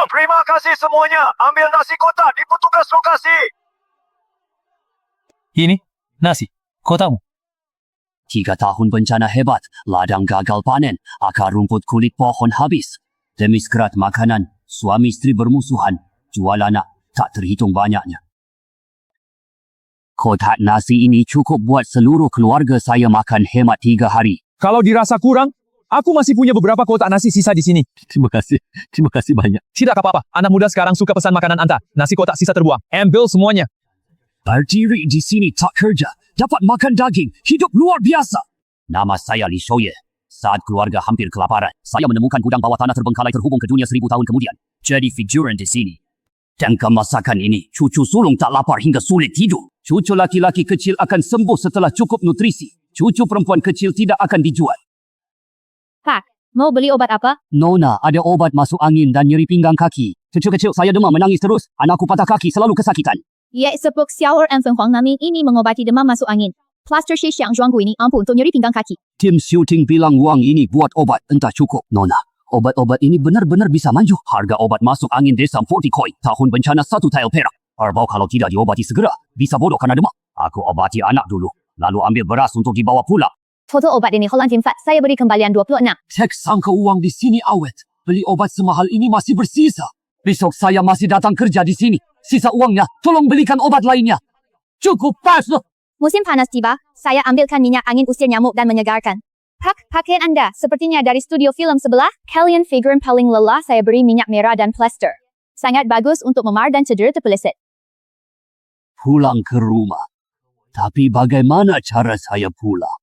Terima kasih semuanya. Ambil nasi kotak di petugas lokasi. Ini, nasi, kotamu. 3 tahun bencana hebat, ladang gagal panen, akar rumput kulit pohon habis. Demi sekerat makanan, suami isteri bermusuhan, jual anak, tak terhitung banyaknya. Kotak nasi ini cukup buat seluruh keluarga saya makan hemat 3 hari. Kalau dirasa kurang, aku masih punya beberapa kotak nasi sisa di sini. Terima kasih banyak. Tidak apa-apa, anak muda sekarang suka pesan makanan antar. Nasi kotak sisa terbuang. Ambil semuanya. Berdiri di sini tak kerja, dapat makan daging, hidup luar biasa. Nama saya Li Shouye. Saat keluarga hampir kelaparan, saya menemukan gudang bawah tanah terbengkalai terhubung ke dunia 1000 tahun kemudian. Jadi figuran di sini. Dan kemasakan ini, cucu sulung tak lapar hingga sulit tidur. Cucu laki-laki kecil akan sembuh setelah cukup nutrisi. Cucu perempuan kecil tidak akan dijual. Pak, mau beli obat apa? Nona, ada obat masuk angin dan nyeri pinggang kaki. Cucu kecil saya demam menangis terus. Anakku patah kaki selalu kesakitan. Ye sepuk Xiaoer and Feng Huang Nami ini mengobati demam masuk angin. Plaster Shi Xiang Zhuanggu ini ampuh untuk nyeri pinggang kaki. Tim syuting bilang wang ini buat obat entah cukup. Nona, obat-obat ini benar-benar bisa manjur. Harga obat masuk angin desa 40 koi. Tahun bencana 1 tael perak. Arbau kalau tidak diobati segera, bisa bodoh karena demam. Aku obati anak dulu, lalu ambil beras untuk dibawa pulang. Foto obat ini Holland Tim Fat, saya beri kembalian 26. Cek sangka uang di sini awet. Beli obat semahal ini masih bersisa. Besok saya masih datang kerja di sini. Sisa uangnya, tolong belikan obat lainnya. Cukup pas. Musim panas tiba, saya ambilkan minyak angin usir nyamuk dan menyegarkan. Pak, pakaian Anda sepertinya dari studio film sebelah. Kalian figuran paling lelah saya beri minyak merah dan plester. Sangat bagus untuk memar dan cedera terpeleset. Pulang ke rumah. Tapi bagaimana cara saya pulang?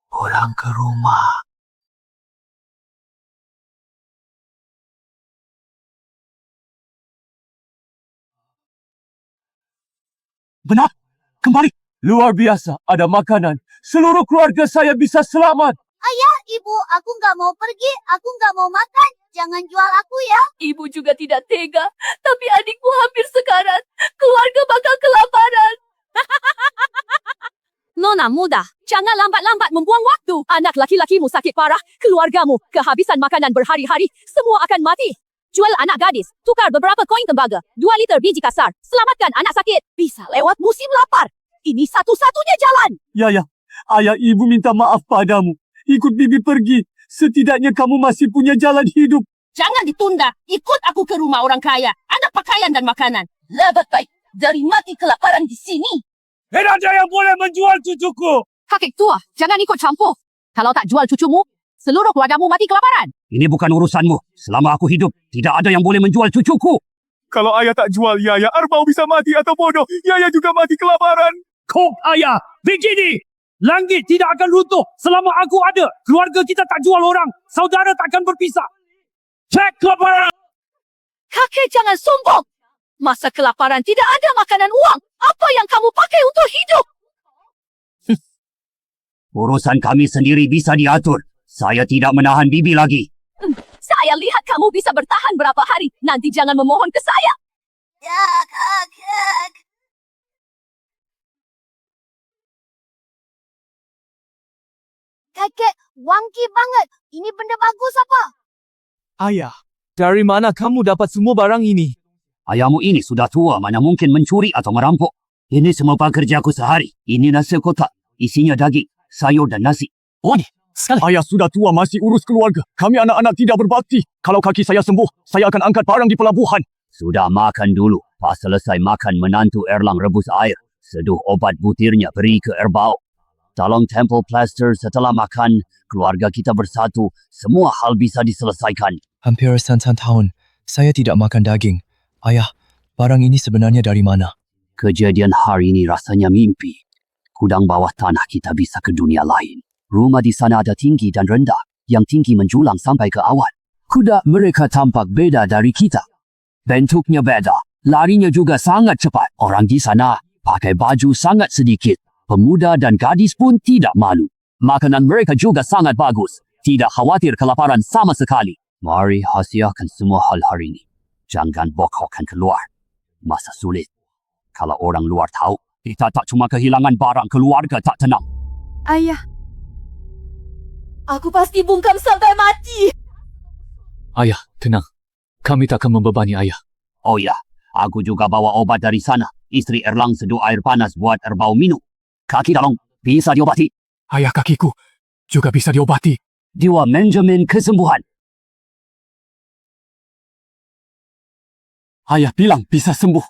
Pulang ke rumah. Benar, kembali. Luar biasa, ada makanan. Seluruh keluarga saya bisa selamat. Ayah, ibu, aku nggak mau pergi. Aku nggak mau makan. Jangan jual aku ya. Ibu juga tidak tega, tapi adikku hampir sekarat. Keluarga bakal kelaparan. Nona muda, jangan lambat-lambat membuang waktu. Anak laki-lakimu sakit parah, keluargamu kehabisan makanan berhari-hari, semua akan mati. Jual anak gadis, tukar beberapa koin tembaga, 2 liter biji kasar, selamatkan anak sakit. Bisa lewat musim lapar. Ini satu-satunya jalan. Ya, ayah ibu minta maaf padamu. Ikut bibi pergi. Setidaknya kamu masih punya jalan hidup. Jangan ditunda, ikut aku ke rumah orang kaya. Ada pakaian dan makanan. Lebih baik dari mati kelaparan di sini. Tidak ada yang boleh menjual cucuku. Kakek tua, jangan ikut campur. Kalau tak jual cucumu, seluruh keluargamu mati kelaparan. Ini bukan urusanmu. Selama aku hidup, tidak ada yang boleh menjual cucuku. Kalau ayah tak jual Yaya, Arbau bisa mati atau bodoh. Yaya juga mati kelaparan. Kok ayah, begini. Langit tidak akan runtuh selama aku ada. Keluarga kita tak jual orang. Saudara takkan berpisah. Cek kelaparan. Kakek jangan sombong. Masa kelaparan tidak ada makanan uang. Apa yang kamu pakai untuk hidup? Urusan kami sendiri bisa diatur. Saya tidak menahan bibi lagi. Saya lihat kamu bisa bertahan berapa hari. Nanti jangan memohon ke saya. Ya, kakek. Kakek, wangi banget. Ini benda bagus apa? Ayah, dari mana kamu dapat semua barang ini? Ayahmu ini sudah tua, mana mungkin mencuri atau merampok. Ini semua pekerjaku sehari. Ini nasi kotak. Isinya daging, sayur dan nasi. Ayah sudah tua masih urus keluarga. Kami anak-anak tidak berbakti. Kalau kaki saya sembuh, saya akan angkat barang di pelabuhan. Sudah makan dulu. Pas selesai makan, menantu Erlang rebus air. Seduh obat butirnya beri ke Erbau. Tolong tempel plaster setelah makan. Keluarga kita bersatu. Semua hal bisa diselesaikan. Hampir 9 tahun, saya tidak makan daging. Ayah, barang ini sebenarnya dari mana? Kejadian hari ini rasanya mimpi. Gudang bawah tanah kita bisa ke dunia lain. Rumah di sana ada tinggi dan rendah. Yang tinggi menjulang sampai ke awan. Kuda mereka tampak beda dari kita. Bentuknya beda. Larinya juga sangat cepat. Orang di sana pakai baju sangat sedikit. Pemuda dan gadis pun tidak malu. Makanan mereka juga sangat bagus. Tidak khawatir kelaparan sama sekali. Mari hasiahkan semua hal hari ini. Jangan bokokkan keluar. Masa sulit. Kalau orang luar tahu, kita tak cuma kehilangan barang, keluarga tak tenang. Ayah, Aku pasti bungkam sampai mati. Ayah, tenang. Kami takkan membebani ayah. Oh ya, aku juga bawa obat dari sana. Istri Erlang seduh air panas buat Erbau minum. Kaki tolong, bisa diobati. Ayah kakiku juga bisa diobati. Dia menjamin kesembuhan. Ayah bilang bisa sembuh.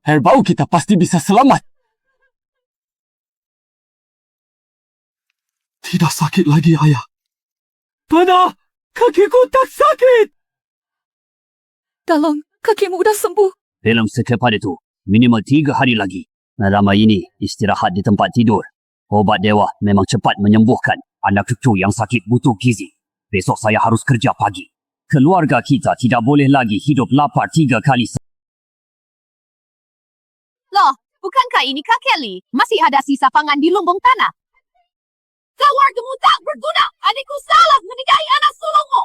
Erbau kita pasti bisa selamat. Tidak sakit lagi, ayah. Benar, kakiku tak sakit. Tolong, kakimu udah sembuh. Dalam secepat itu, minimal 3 hari lagi. Lama ini istirahat di tempat tidur. Obat dewa memang cepat menyembuhkan. Anak cucu yang sakit butuh gizi. Besok saya harus kerja pagi. Keluarga kita tidak boleh lagi hidup lapar 3 kali. Loh, bukankah ini Kak Kelly? Masih ada sisa pangan di lumbung tanah. Keluargamu tak berguna. Adikku salah menikahi anak sulungmu.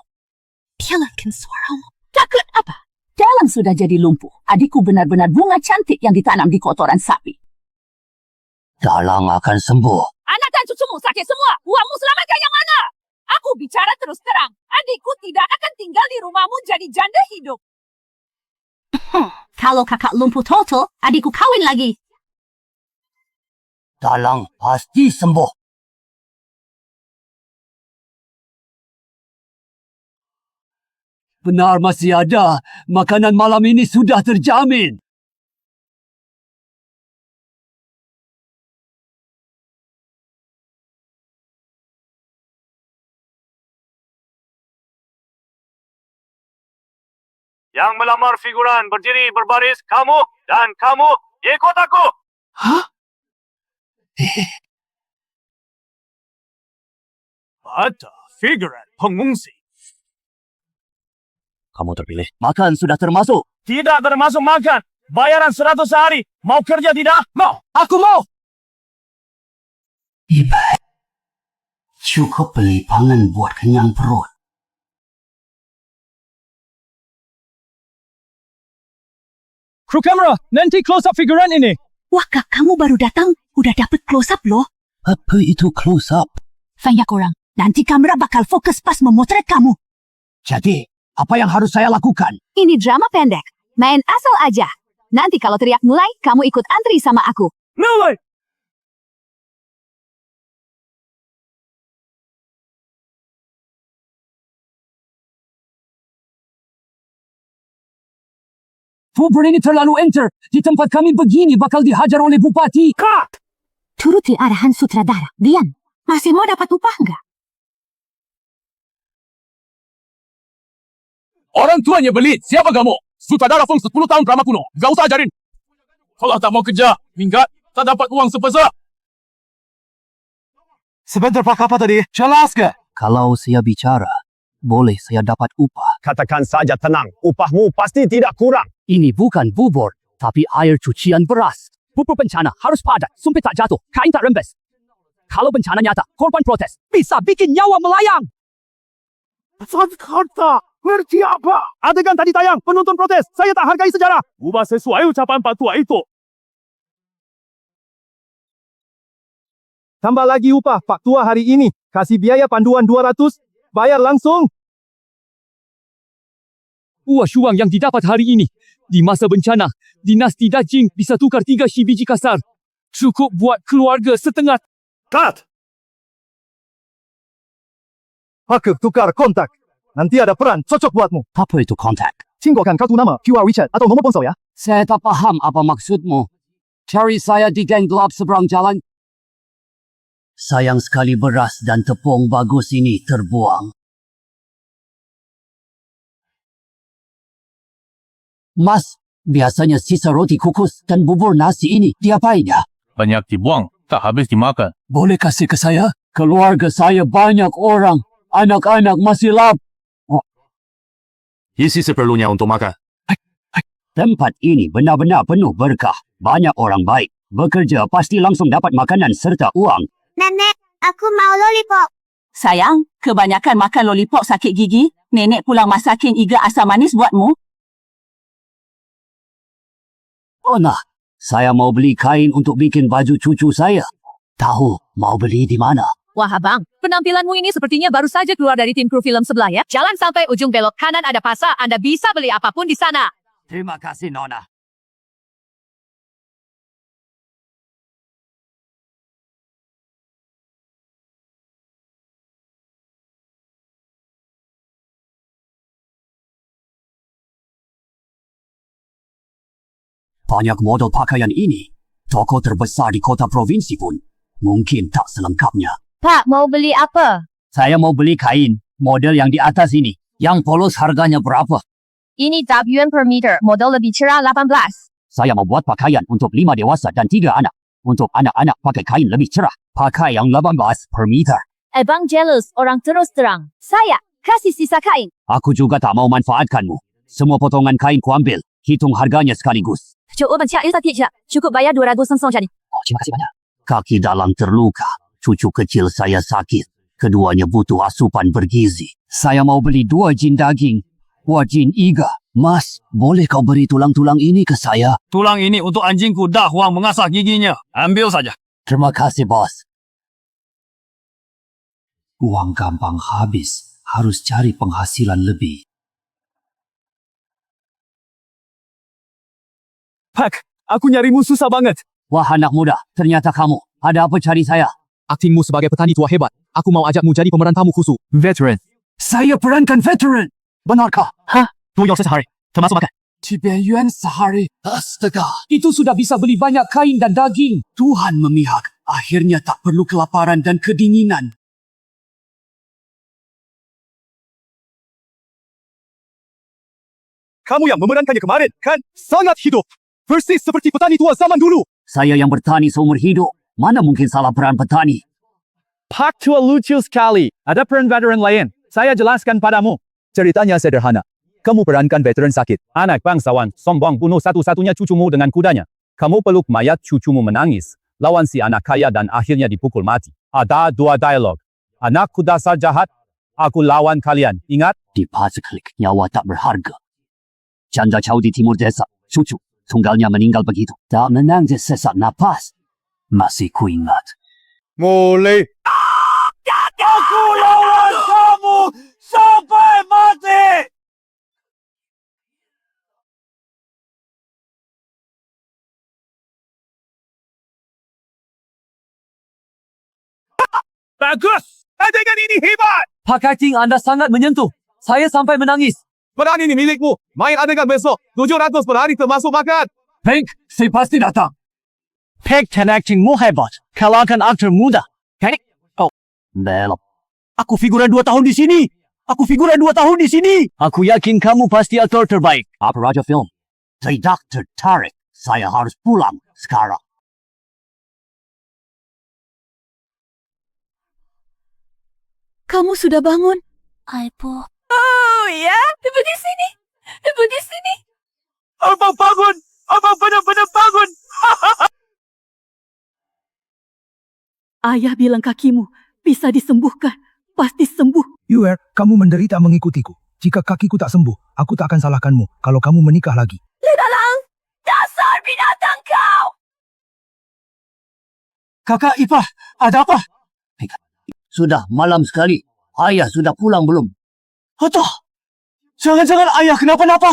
Dialah suaramu. Takut apa? Dalam sudah jadi lumpuh. Adikku benar-benar bunga cantik yang ditanam di kotoran sapi. Dalang akan sembuh. Anak dan cucumu sakit semua. Uangmu selamatkan yang mana? Aku bicara terus terang. Adikku tidak akan tinggal di rumahmu jadi janda hidup. Kalau kakak lumpuh total, adikku kawin lagi. Dalang pasti sembuh. Benar masih ada. Makanan malam ini sudah terjamin. Yang melamar figuran berdiri berbaris, kamu dan kamu ikut aku. Hah? Ada figuran pengungsi. Kamu terpilih. Makan sudah termasuk. Tidak termasuk makan. Bayaran 100 sehari. Mau kerja tidak? Mau. Aku mau. Ibai. Cukup beli pangan buat kenyang perut. Kru kamera, nanti close up figuran ini. Wah kak, kamu baru datang, udah dapet close up loh. Apa itu close up? Banyak orang. Nanti kamera bakal fokus pas memotret kamu. Jadi, apa yang harus saya lakukan? Ini drama pendek. Main asal aja. Nanti kalau teriak mulai, kamu ikut antri sama aku. Mulai. Puber ini terlalu enter. Di tempat kami begini bakal dihajar oleh bupati. Cut. Turuti arahan sutradara. Dian, masih mau dapat upah nggak? Orang tuanya beli. Siapa kamu? Sutradara film 10 tahun drama kuno. Gak usah ajarin. Kalau tak mau kerja, minggat, tak dapat uang sebesar. Sebentar Pak, apa tadi? Jelas ke? Kalau saya bicara, boleh saya dapat upah. Katakan saja tenang. Upahmu pasti tidak kurang. Ini bukan bubur, tapi air cucian beras. Bubur bencana harus padat, sumpit tak jatuh, kain tak rembes. Kalau bencana nyata, korban protes, bisa bikin nyawa melayang. Kata, ngerti apa? Adegan tadi tayang, penonton protes. Saya tak hargai sejarah. Ubah sesuai ucapan Pak Tua itu. Tambah lagi upah Pak Tua hari ini. Kasih biaya panduan 200, bayar langsung. Uang yang didapat hari ini. Di masa bencana, dinasti Dajing bisa tukar 3 biji kasar. Cukup buat keluarga setengah. Cut! Aku tukar kontak. Nanti ada peran cocok buatmu. Apa itu kontak? Tinggalkan kartu nama, QR WeChat atau nomor ponsel ya. Saya tak paham apa maksudmu. Cari saya di geng gelap seberang jalan. Sayang sekali beras dan tepung bagus ini terbuang. Mas, biasanya sisa roti kukus dan bubur nasi ini diapain ya? Banyak dibuang, tak habis dimakan. Boleh kasih ke saya? Keluarga saya banyak orang. Anak-anak masih lap. Isi seperlunya untuk makan. Tempat ini benar-benar penuh berkah. Banyak orang baik. Bekerja pasti langsung dapat makanan serta uang. Nenek, aku mau lollipop. Sayang, kebanyakan makan lollipop sakit gigi. Nenek pulang masakin iga asam manis buatmu. Oh nah, saya mau beli kain untuk bikin baju cucu saya. Tahu mau beli di mana? Wah abang, penampilanmu ini sepertinya baru saja keluar dari tim kru filem sebelah ya. Jalan sampai ujung belok kanan ada pasar, Anda bisa beli apapun di sana. Terima kasih, Nona. Banyak model pakaian ini. Toko terbesar di kota provinsi pun mungkin tak selengkapnya. Pak, mau beli apa? Saya mau beli kain, model yang di atas ini. Yang polos harganya berapa? Ini Yuan per meter, model lebih cerah 18. Saya mau buat pakaian untuk 5 dewasa dan 3 anak. Untuk anak-anak pakai kain lebih cerah. Pakai yang 18 per meter. Abang jealous, orang terus terang. Saya kasih sisa kain. Aku juga tak mau manfaatkanmu. Semua potongan kain kuambil. Hitung harganya sekaligus. Cukup bayar 200 sensong jadi. Oh, terima kasih banyak. Kaki dalang terluka. Cucu kecil saya sakit. Keduanya butuh asupan bergizi. Saya mau beli 2 jin daging. Buat jin iga. Mas, boleh kau beri tulang-tulang ini ke saya? Tulang ini untuk anjingku dah Huang mengasah giginya. Ambil saja. Terima kasih, bos. Uang gampang habis. Harus cari penghasilan lebih. Pak, aku nyarimu susah banget. Wah anak muda, ternyata kamu. Ada apa cari saya? Aktingmu sebagai petani tua hebat. Aku mau ajakmu jadi pemeran tamu khusus. Veteran. Saya perankan veteran. Benarkah? Hah? 2 yuan sehari. Termasuk makan. 7元 sehari. Astaga. Itu sudah bisa beli banyak kain dan daging. Tuhan memihak. Akhirnya tak perlu kelaparan dan kedinginan. Kamu yang memerankannya kemarin, kan? Sangat hidup. Persis seperti petani tua zaman dulu. Saya yang bertani seumur hidup. Mana mungkin salah peran petani? Pak tua lucu sekali. Ada peran veteran lain. Saya jelaskan padamu. Ceritanya sederhana. Kamu perankan veteran sakit. Anak bangsawan sombong bunuh satu-satunya cucumu dengan kudanya. Kamu peluk mayat cucumu menangis. Lawan si anak kaya dan akhirnya dipukul mati. Ada 2 dialog. Anakku dasar jahat. Aku lawan kalian. Ingat? Di Pasaklik nyawa tak berharga. Janda jauh di timur desa. Cucu. Tunggalnya meninggal begitu. Tak menangis sesak napas. Masih kuingat. Mulai. Aku lawan kamu sampai mati. Bagus. Adegan ini hebat. Pak acting Anda sangat menyentuh. Saya sampai menangis. Peran ini milikmu. Main adegan besok. 700 per hari termasuk makan. Pink, saya pasti datang. Pink dan actingmu hebat. Kalahkan aktor muda. Pink, Belok. aku figuran 2 tahun di sini. Aku figuran 2 tahun di sini. Aku yakin kamu pasti aktor terbaik. Apa Raja Film? Tidak tertarik. Saya harus pulang sekarang. Kamu sudah bangun? Aipo. Oh ya, ibu di sini. Ibu di sini. Abang bangun. Abang benar-benar bangun. Ayah bilang kakimu bisa disembuhkan. Pasti sembuh. Yuer, kamu menderita mengikutiku. Jika kakiku tak sembuh, aku tak akan salahkanmu kalau kamu menikah lagi. Ledalang, dasar binatang kau. Kakak Ipah, ada apa? Sudah malam sekali. Ayah sudah pulang belum? Atau, jangan-jangan ayah kenapa-napa?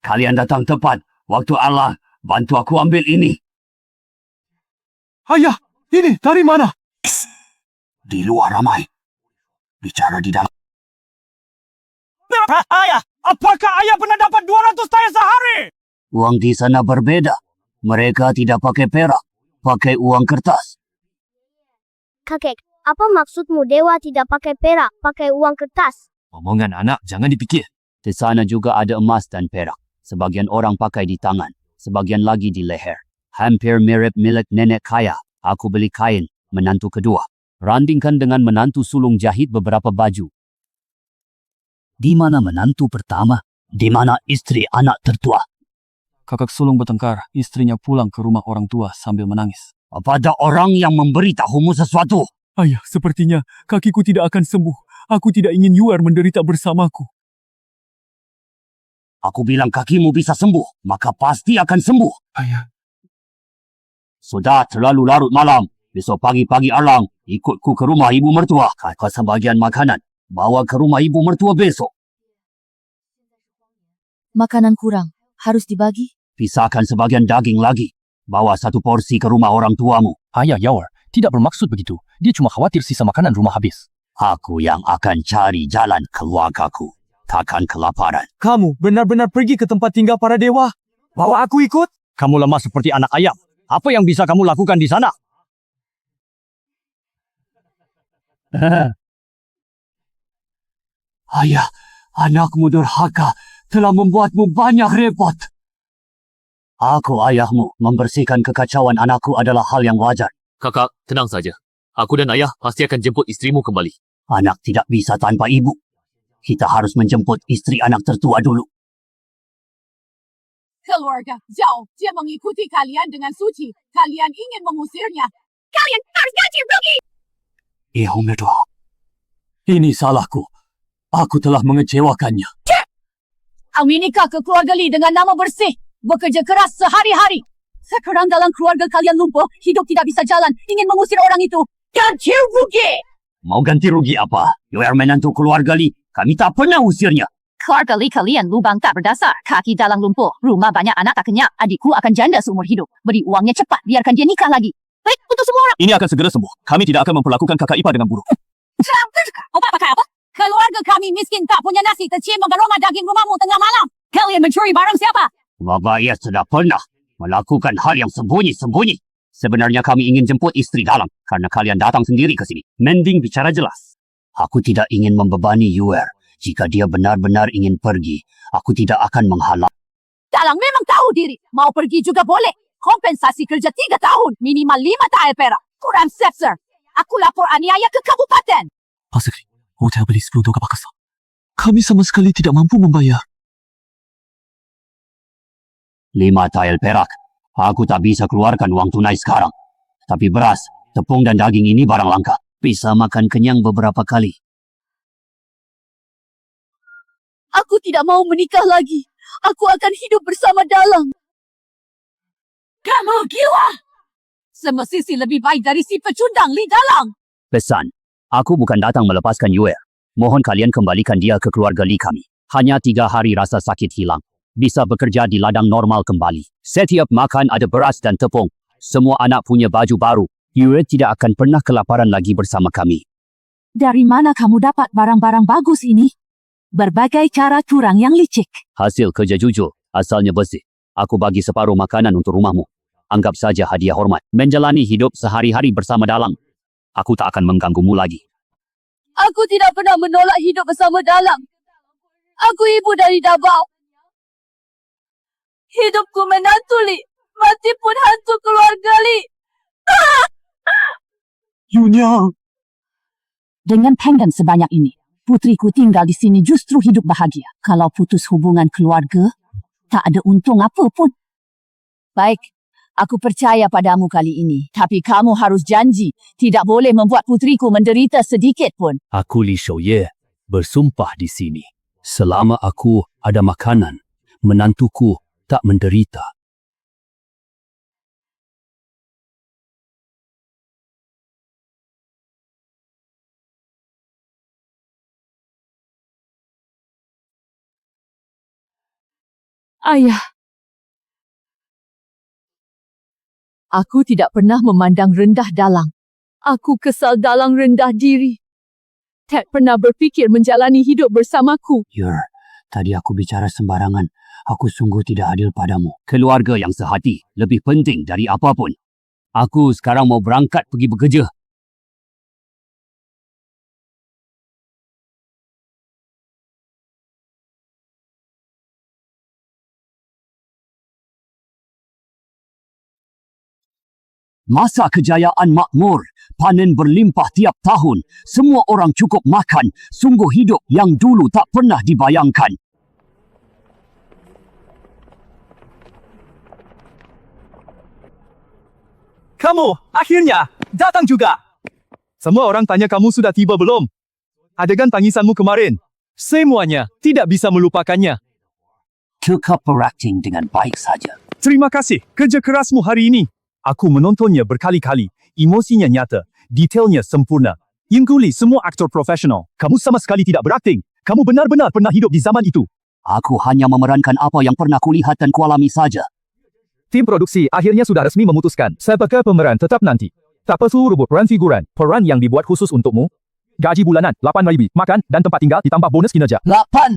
Kalian datang tepat. Waktu Allah, bantu aku ambil ini. Ayah, ini dari mana? Di luar ramai. Bicara di dalam. Ayah, apakah ayah pernah dapat 200 tayar sehari? Uang di sana berbeda. Mereka tidak pakai perak. Pakai uang kertas. Kakek, apa maksudmu dewa tidak pakai perak, pakai uang kertas? Omongan anak jangan dipikir. Di sana juga ada emas dan perak. Sebagian orang pakai di tangan. Sebagian lagi di leher. Hampir mirip milik nenek kaya. Aku beli kain, menantu kedua. Randingkan dengan menantu sulung jahit beberapa baju. Di mana menantu pertama? Di mana istri anak tertua? Kakak sulung bertengkar, istrinya pulang ke rumah orang tua sambil menangis. Apa ada orang yang memberitahumu sesuatu? Ayah, sepertinya kakiku tidak akan sembuh. Aku tidak ingin Yuer menderita bersamaku. Aku bilang kakimu bisa sembuh, maka pasti akan sembuh. Ayah, Sudah terlalu larut malam. Besok pagi-pagi Arlang ikutku ke rumah ibu mertua. Kau sebagian makanan. Bawa ke rumah ibu mertua besok. Makanan kurang. Harus dibagi. Pisahkan sebagian daging lagi. Bawa satu porsi ke rumah orang tuamu. Ayah Yawar, tidak bermaksud begitu. Dia cuma khawatir sisa makanan rumah habis. Aku yang akan cari jalan keluargaku. Takkan kelaparan. Kamu benar-benar pergi ke tempat tinggal para dewa. Bawa aku ikut. Kamu lemah seperti anak ayam. Apa yang bisa kamu lakukan di sana? Ayah, anakmu durhaka telah membuatmu banyak repot. Aku ayahmu. Membersihkan kekacauan anakku adalah hal yang wajar. Kakak, tenang saja. Aku dan ayah pasti akan jemput istrimu kembali. Anak tidak bisa tanpa ibu. Kita harus menjemput istri anak tertua dulu. Keluarga, jauh. Dia mengikuti kalian dengan suci. Kalian ingin mengusirnya. Kalian harus ganti rugi! Ibu mertua. Ini salahku. Aku telah mengecewakannya. Kami nikah ke keluarga Lee dengan nama bersih. Bekerja keras sehari-hari. Sekarang dalam keluarga kalian lumpuh, hidup tidak bisa jalan. Ingin mengusir orang itu. Ganti rugi! Mau ganti rugi apa? Yoer menantu keluarga Lee. Kami tak pernah usirnya. Keluarga Lee kalian lubang tak berdasar. Kaki dalang lumpuh. Rumah banyak anak tak kenyang. Adikku akan janda seumur hidup. Beri uangnya cepat. Biarkan dia nikah lagi. Baik untuk semua orang. Ini akan segera sembuh. Kami tidak akan memperlakukan kakak ipar dengan buruk. Obat pakai apa? Keluarga kami miskin tak punya nasi. Tercium mengaroma daging rumahmu tengah malam. Kalian mencuri barang siapa? Bapa ia sudah pernah melakukan hal yang sembunyi-sembunyi. Sebenarnya kami ingin jemput istri dalam karena kalian datang sendiri ke sini. Mending bicara jelas. Aku tidak ingin membebani Yoer. Jika dia benar-benar ingin pergi, aku tidak akan menghalang. Dalang memang tahu diri. Mau pergi juga boleh. Kompensasi kerja 3 tahun. Minimal 5 tahun perak. Kurang sepser. Aku lapor aniaya ke kabupaten. Pak Sekri, hotel beli 10 dolar bakasa. Kami sama sekali tidak mampu membayar. 5 tael perak. Aku tak bisa keluarkan uang tunai sekarang. Tapi beras, tepung dan daging ini barang langka. Bisa makan kenyang beberapa kali. Aku tidak mau menikah lagi. Aku akan hidup bersama Dalang. Kamu gila! Semestinya lebih baik dari si pecundang Li Dalang. Pesan, aku bukan datang melepaskan Yoer. Mohon kalian kembalikan dia ke keluarga Li kami. Hanya 3 hari rasa sakit hilang. Bisa bekerja di ladang normal kembali. Setiap makan ada beras dan tepung. Semua anak punya baju baru. Yoer tidak akan pernah kelaparan lagi bersama kami. Dari mana kamu dapat barang-barang bagus ini? Berbagai cara curang yang licik. Hasil kerja jujur, asalnya bersih. Aku bagi separuh makanan untuk rumahmu. Anggap saja hadiah hormat. Menjalani hidup sehari-hari bersama Dalang. Aku tak akan mengganggumu lagi. Aku tidak pernah menolak hidup bersama Dalang. Aku ibu dari Davao. Hidupku menantu Li. Mati pun hantu keluarga Li. Yunya. Dengan tenggan sebanyak ini, putriku tinggal di sini justru hidup bahagia. Kalau putus hubungan keluarga, tak ada untung apa pun. Baik, aku percaya padamu kali ini. Tapi kamu harus janji, tidak boleh membuat putriku menderita sedikit pun. Aku Li Shouye bersumpah di sini. Selama aku ada makanan, menantuku tak menderita. Ayah. Aku tidak pernah memandang rendah Dalang. Aku kesal Dalang rendah diri. Tak pernah berfikir menjalani hidup bersamaku. Yer, tadi aku bicara sembarangan. Aku sungguh tidak adil padamu. Keluarga yang sehati lebih penting dari apapun. Aku sekarang mau berangkat pergi bekerja. Masa kejayaan makmur, panen berlimpah tiap tahun, semua orang cukup makan, sungguh hidup yang dulu tak pernah dibayangkan. Kamu akhirnya datang juga. Semua orang tanya kamu sudah tiba belum? Adegan tangisanmu kemarin. Semuanya tidak bisa melupakannya. Cukup berakting dengan baik saja. Terima kasih kerja kerasmu hari ini. Aku menontonnya berkali-kali. Emosinya nyata. Detailnya sempurna. Ingguli semua aktor profesional. Kamu sama sekali tidak berakting. Kamu benar-benar pernah hidup di zaman itu. Aku hanya memerankan apa yang pernah kulihat dan kualami saja. Tim produksi akhirnya sudah resmi memutuskan siapakah pemeran tetap nanti. Tak perlu rebut peran figuran. Peran yang dibuat khusus untukmu. Gaji bulanan 8,000, makan dan tempat tinggal ditambah bonus kinerja. 8,000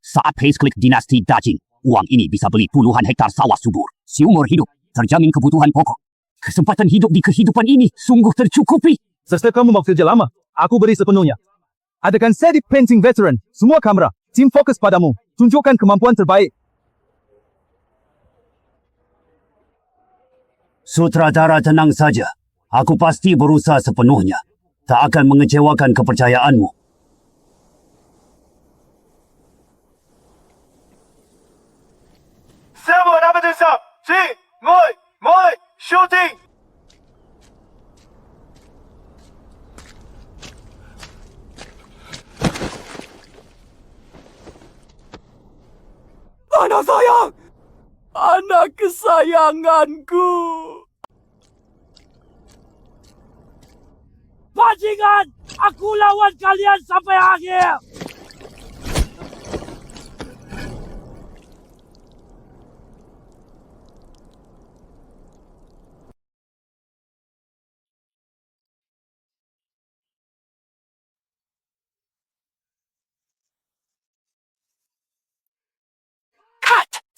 saat payslip dinasti Dajin. Uang ini bisa beli puluhan hektar sawah subur. Seumur hidup, terjamin kebutuhan pokok. Kesempatan hidup di kehidupan ini sungguh tercukupi. Setelah kamu mau kerja lama, aku beri sepenuhnya. Adakan seri painting veteran, semua kamera, tim fokus padamu. Tunjukkan kemampuan terbaik. Sutradara tenang saja. Aku pasti berusaha sepenuhnya. Tak akan mengecewakan kepercayaanmu. Semua dapat desap. Ngoi, shooting. Anak sayang! Anak kesayanganku! Bajingan! Aku lawan kalian sampai akhir!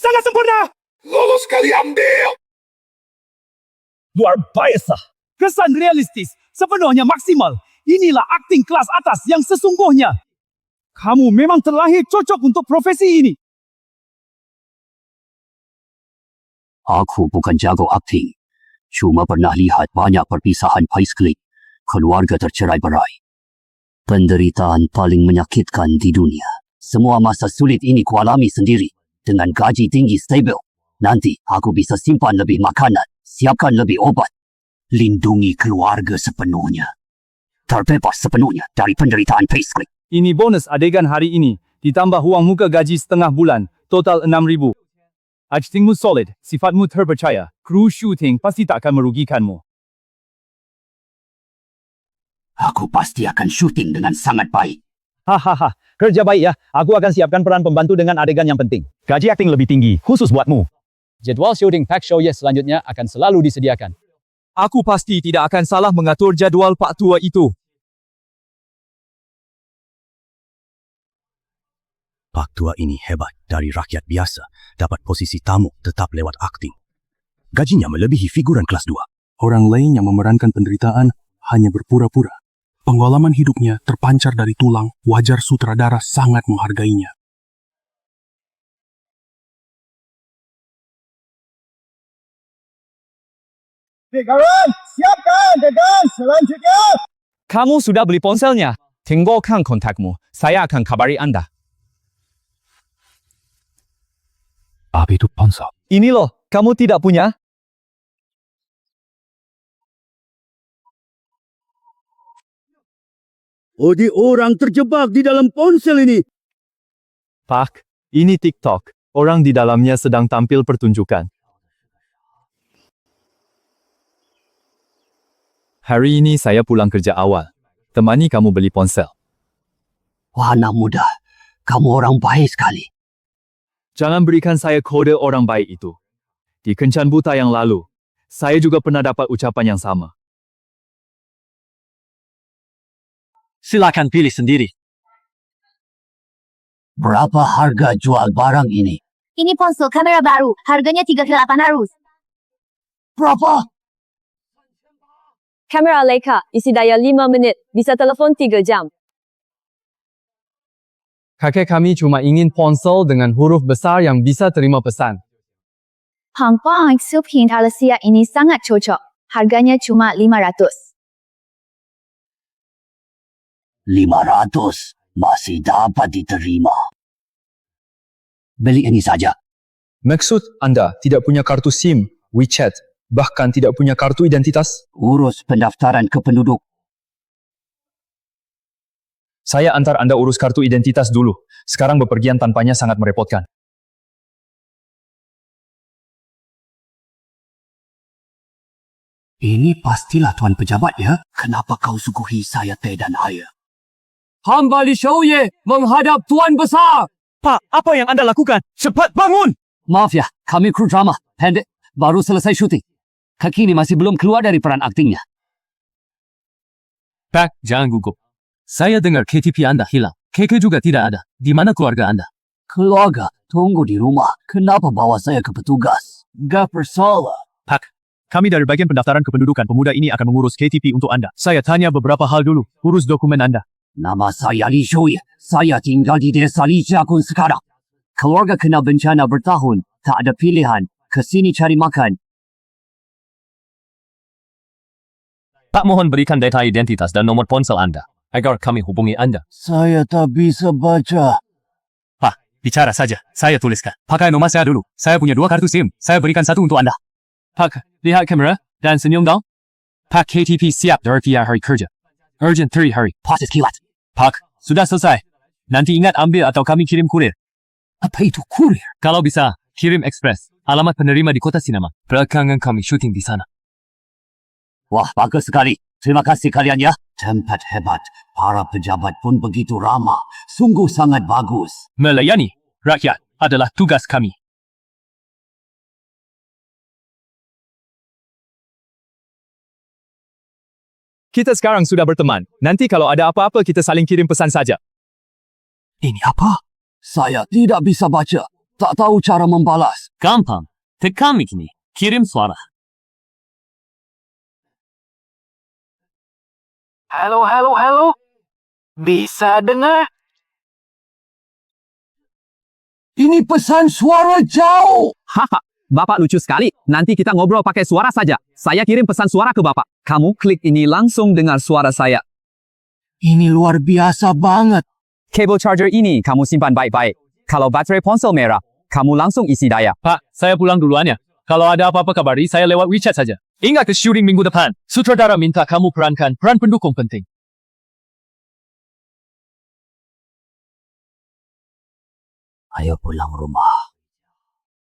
Sangat sempurna! Lolos kali ambil. Luar biasa! Kesan realistis, sepenuhnya maksimal. Inilah akting kelas atas yang sesungguhnya. Kamu memang terlahir cocok untuk profesi ini. Aku bukan jago akting. Cuma pernah lihat banyak perpisahan payslip. Keluarga tercerai-berai. Penderitaan paling menyakitkan di dunia. Semua masa sulit ini kualami sendiri. Dengan gaji tinggi stabil. Nanti aku bisa simpan lebih makanan. Siapkan lebih obat. Lindungi keluarga sepenuhnya. Terbebas sepenuhnya dari penderitaan payslip. Ini bonus adegan hari ini. Ditambah uang muka gaji setengah bulan. Total 6,000. Aktingmu solid. Sifatmu terpercaya. Kru syuting pasti tak akan merugikanmu. Aku pasti akan syuting dengan sangat baik. Hahaha, kerja baik ya. Aku akan siapkan peran pembantu dengan adegan yang penting. Gaji akting lebih tinggi, khusus buatmu. Jadual syuting Pak Show Yes selanjutnya akan selalu disediakan. Aku pasti tidak akan salah mengatur jadual Pak Tua itu. Pak Tua ini hebat, dari rakyat biasa, dapat posisi tamu tetap lewat akting. Gajinya melebihi figuran kelas 2. Orang lain yang memerankan penderitaan hanya berpura-pura. Pengalaman hidupnya terpancar dari tulang, wajar sutradara sangat menghargainya. Figuran, siapkan adegan selanjutnya! Kamu sudah beli ponselnya? Tinggalkan kontakmu. Saya akan kabari Anda. Apa itu ponsel? Ini loh, kamu tidak punya? Odi orang terjebak di dalam ponsel ini. Pak, ini TikTok. Orang di dalamnya sedang tampil pertunjukan. Hari ini saya pulang kerja awal. Temani kamu beli ponsel. Wah, anak muda. Kamu orang baik sekali. Jangan berikan saya kode orang baik itu. Di Kencan Buta yang lalu, saya juga pernah dapat ucapan yang sama. Silakan pilih sendiri. Berapa harga jual barang ini? Ini ponsel kamera baru. Harganya 3,800. Berapa? Kamera Leica, isi daya 5 menit, bisa telepon 3 jam. Kakek kami cuma ingin ponsel dengan huruf besar yang bisa terima pesan. Hangpa Suphin Alasia ini sangat cocok. Harganya cuma 500. 500 masih dapat diterima. Beli ini saja. Maksud Anda tidak punya kartu SIM, WeChat, bahkan tidak punya kartu identitas? Urus pendaftaran kependuduk. Saya antar Anda urus kartu identitas dulu. Sekarang bepergian tanpanya sangat merepotkan. Ini pastilah Tuan Pejabat ya. Kenapa kau suguhi saya teh dan air? Hamba Li Shouye menghadap Tuan Besar. Pak, apa yang anda lakukan? Cepat bangun! Maaf ya, kami kru drama. Pendek, baru selesai syuting. Kaki ini masih belum keluar dari peran aktingnya. Pak, jangan gugup. Saya dengar KTP Anda hilang. Keke juga tidak ada. Di mana keluarga Anda? Keluarga, tunggu di rumah. Kenapa bawa saya ke petugas? Gak bersalah. Pak, kami dari bagian pendaftaran kependudukan pemuda ini akan mengurus KTP untuk anda. Saya tanya beberapa hal dulu. Urus dokumen anda. Nama saya Li Shouye. Saya tinggal di desa Li Jiakun sekarang. Keluarga kena bencana bertahun. Tak ada pilihan. Kesini cari makan. Pak, mohon berikan data identitas dan nomor ponsel anda agar kami hubungi anda. Saya tak bisa baca. Pak, bicara saja. Saya tuliskan. Pakai nomor saya dulu. Saya punya 2 kartu SIM. Saya berikan 1 untuk Anda. Pak, lihat kamera dan senyum dong. Pak, KTP siap dari pihak hari kerja. Urgent 3 hari. Proses kilat. Pak, sudah selesai. Nanti ingat ambil atau kami kirim kurir. Apa itu kurir? Kalau bisa, kirim ekspres. Alamat penerima di kota sinema. Belakangan kami syuting di sana. Wah, bagus sekali. Terima kasih kalian ya. Tempat hebat. Para pejabat pun begitu ramah. Sungguh sangat bagus. Melayani rakyat adalah tugas kami. Kita sekarang sudah berteman. Nanti kalau ada apa-apa kita saling kirim pesan saja. Ini apa? Saya tidak bisa baca. Tak tahu cara membalas. Gampang. Tekan mic ini. Kirim suara. Halo, halo, halo. Bisa dengar? Ini pesan suara jauh. Haha, Bapak lucu sekali. Nanti kita ngobrol pakai suara saja. Saya kirim pesan suara ke Bapak. Kamu klik ini langsung dengar suara saya. Ini luar biasa banget. Kabel charger ini kamu simpan baik-baik. Kalau baterai ponsel merah, kamu langsung isi daya. Pak, saya pulang duluan ya. Kalau ada apa-apa kabari, saya lewat WeChat saja. Ingat ke syuting minggu depan. Sutradara minta kamu perankan peran pendukung penting. Ayo pulang rumah.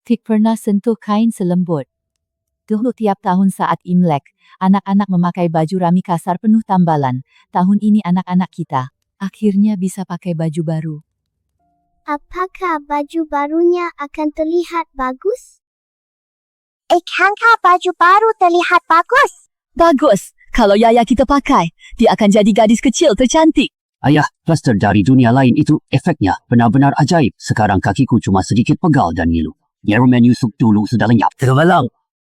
Tik pernah sentuh kain selembut. Dulu tiap tahun saat Imlek, anak-anak memakai baju rami kasar penuh tambalan. Tahun ini anak-anak kita akhirnya bisa pakai baju baru. Apakah baju barunya akan terlihat bagus? Akankah baju baru terlihat bagus? Bagus! Kalau Yaya kita pakai, dia akan jadi gadis kecil tercantik. Ayah, plaster dari dunia lain itu efeknya benar-benar ajaib. Sekarang kakiku cuma sedikit pegal dan ngilu. Nyerumen Yusuf dulu sudah lenyap. Terbalang.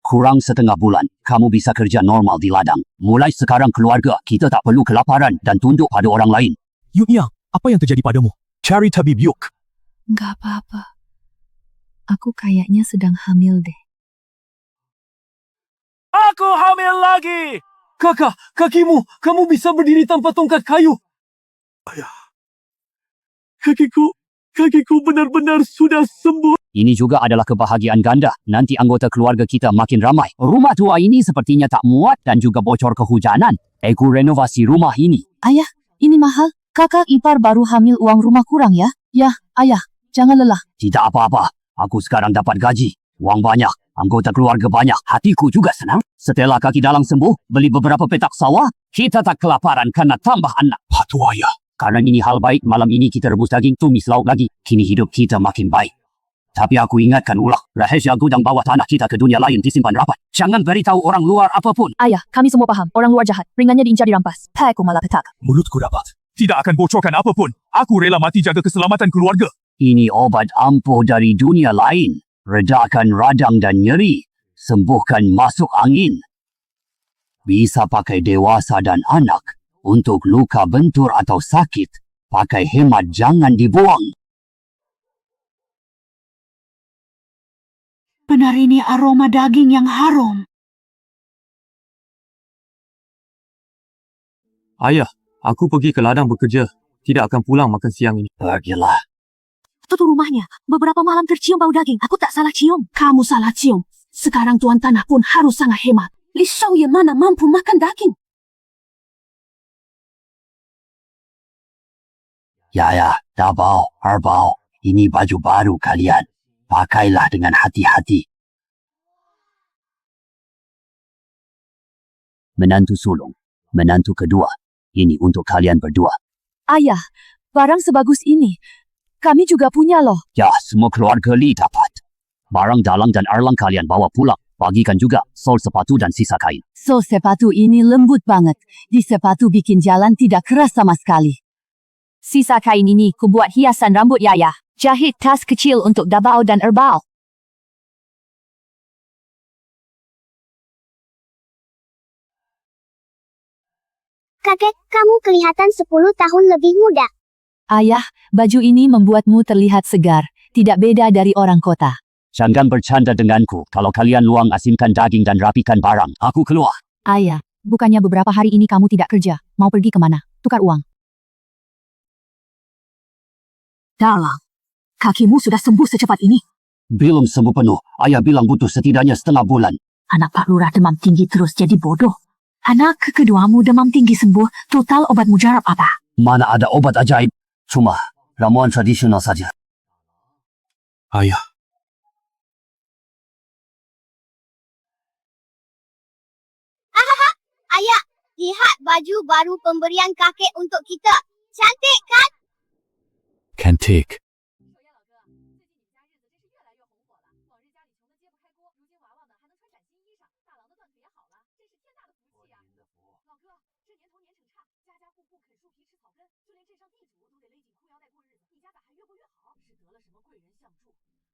Kurang setengah bulan, kamu bisa kerja normal di ladang. Mulai sekarang keluarga, kita tak perlu kelaparan dan tunduk pada orang lain. Yuk Yang, apa yang terjadi padamu? Cari tabib yuk. Nggak apa-apa. Aku kayaknya sedang hamil deh. Aku hamil lagi. Kakak, kakimu. Kamu bisa berdiri tanpa tongkat kayu. Ayah. Kakiku benar-benar sudah sembuh. Ini juga adalah kebahagiaan ganda. Nanti anggota keluarga kita makin ramai. Rumah tua ini sepertinya tak muat dan juga bocor kehujanan. Aku renovasi rumah ini. Ayah, ini mahal. Kakak ipar baru hamil, uang rumah kurang ya? Ya, ayah, jangan lelah. Tidak apa-apa. Aku sekarang dapat gaji. Uang banyak. Anggota keluarga banyak. Hatiku juga senang. Setelah kaki dalang sembuh, beli beberapa petak sawah. Kita tak kelaparan karena tambah anak. Patu ayah. Karena ini hal baik, malam ini kita rebus daging, tumis lauk lagi. Kini hidup kita makin baik. Tapi aku ingatkan ulang, rahasia gudang bawah tanah kita ke dunia lain disimpan rapat. Jangan beritahu orang luar apapun. Ayah, kami semua paham. Orang luar jahat. Ringannya diincar dirampas. Aku malah petak. Mulutku dapat. Tidak akan bocorkan apapun. Aku rela mati jaga keselamatan keluarga. Ini obat ampuh dari dunia lain. Redakan radang dan nyeri. Sembuhkan masuk angin. Bisa pakai dewasa dan anak. Untuk luka bentur atau sakit, pakai hemat, jangan dibuang. Benar ini aroma daging yang harum. Ayah, aku pergi ke ladang bekerja. Tidak akan pulang makan siang ini. Pergilah. Tutup rumahnya. Beberapa malam tercium bau daging. Aku tak salah cium. Kamu salah cium. Sekarang tuan tanah pun harus sangat hemat. Li Shouye mana mampu makan daging? Ya, dabao, herbao. Ini baju baru kalian. Pakailah dengan hati-hati. Menantu sulung, menantu kedua. Ini untuk kalian berdua. Ayah, barang sebagus ini, kami juga punya loh. Ya, semua keluarga Li dapat. Barang Dalang dan Erlang kalian bawa pulang. Bagikan juga sol sepatu dan sisa kain. Sol sepatu ini lembut banget. Di sepatu bikin jalan tidak keras sama sekali. Sisa kain ini ku buat hiasan rambut Yaya. Jahit tas kecil untuk Dabao dan Erbal. Kakek, kamu kelihatan 10 tahun lebih muda. Ayah, baju ini membuatmu terlihat segar. Tidak beda dari orang kota. Jangan bercanda denganku. Kalau kalian luang asinkan daging dan rapikan barang, aku keluar. Ayah, bukannya beberapa hari ini kamu tidak kerja? Mau pergi kemana? Tukar uang. Dalang, kakimu sudah sembuh secepat ini. Belum sembuh penuh. Ayah bilang butuh setidaknya setengah bulan. Anak Pak Lurah demam tinggi terus jadi bodoh. Anak keduamu demam tinggi sembuh, total obat mujarab apa? Mana ada obat ajaib? Cuma ramuan tradisional saja. Ayah, Ayah, lihat baju baru pemberian kakek untuk kita. Cantik kan? Cantik.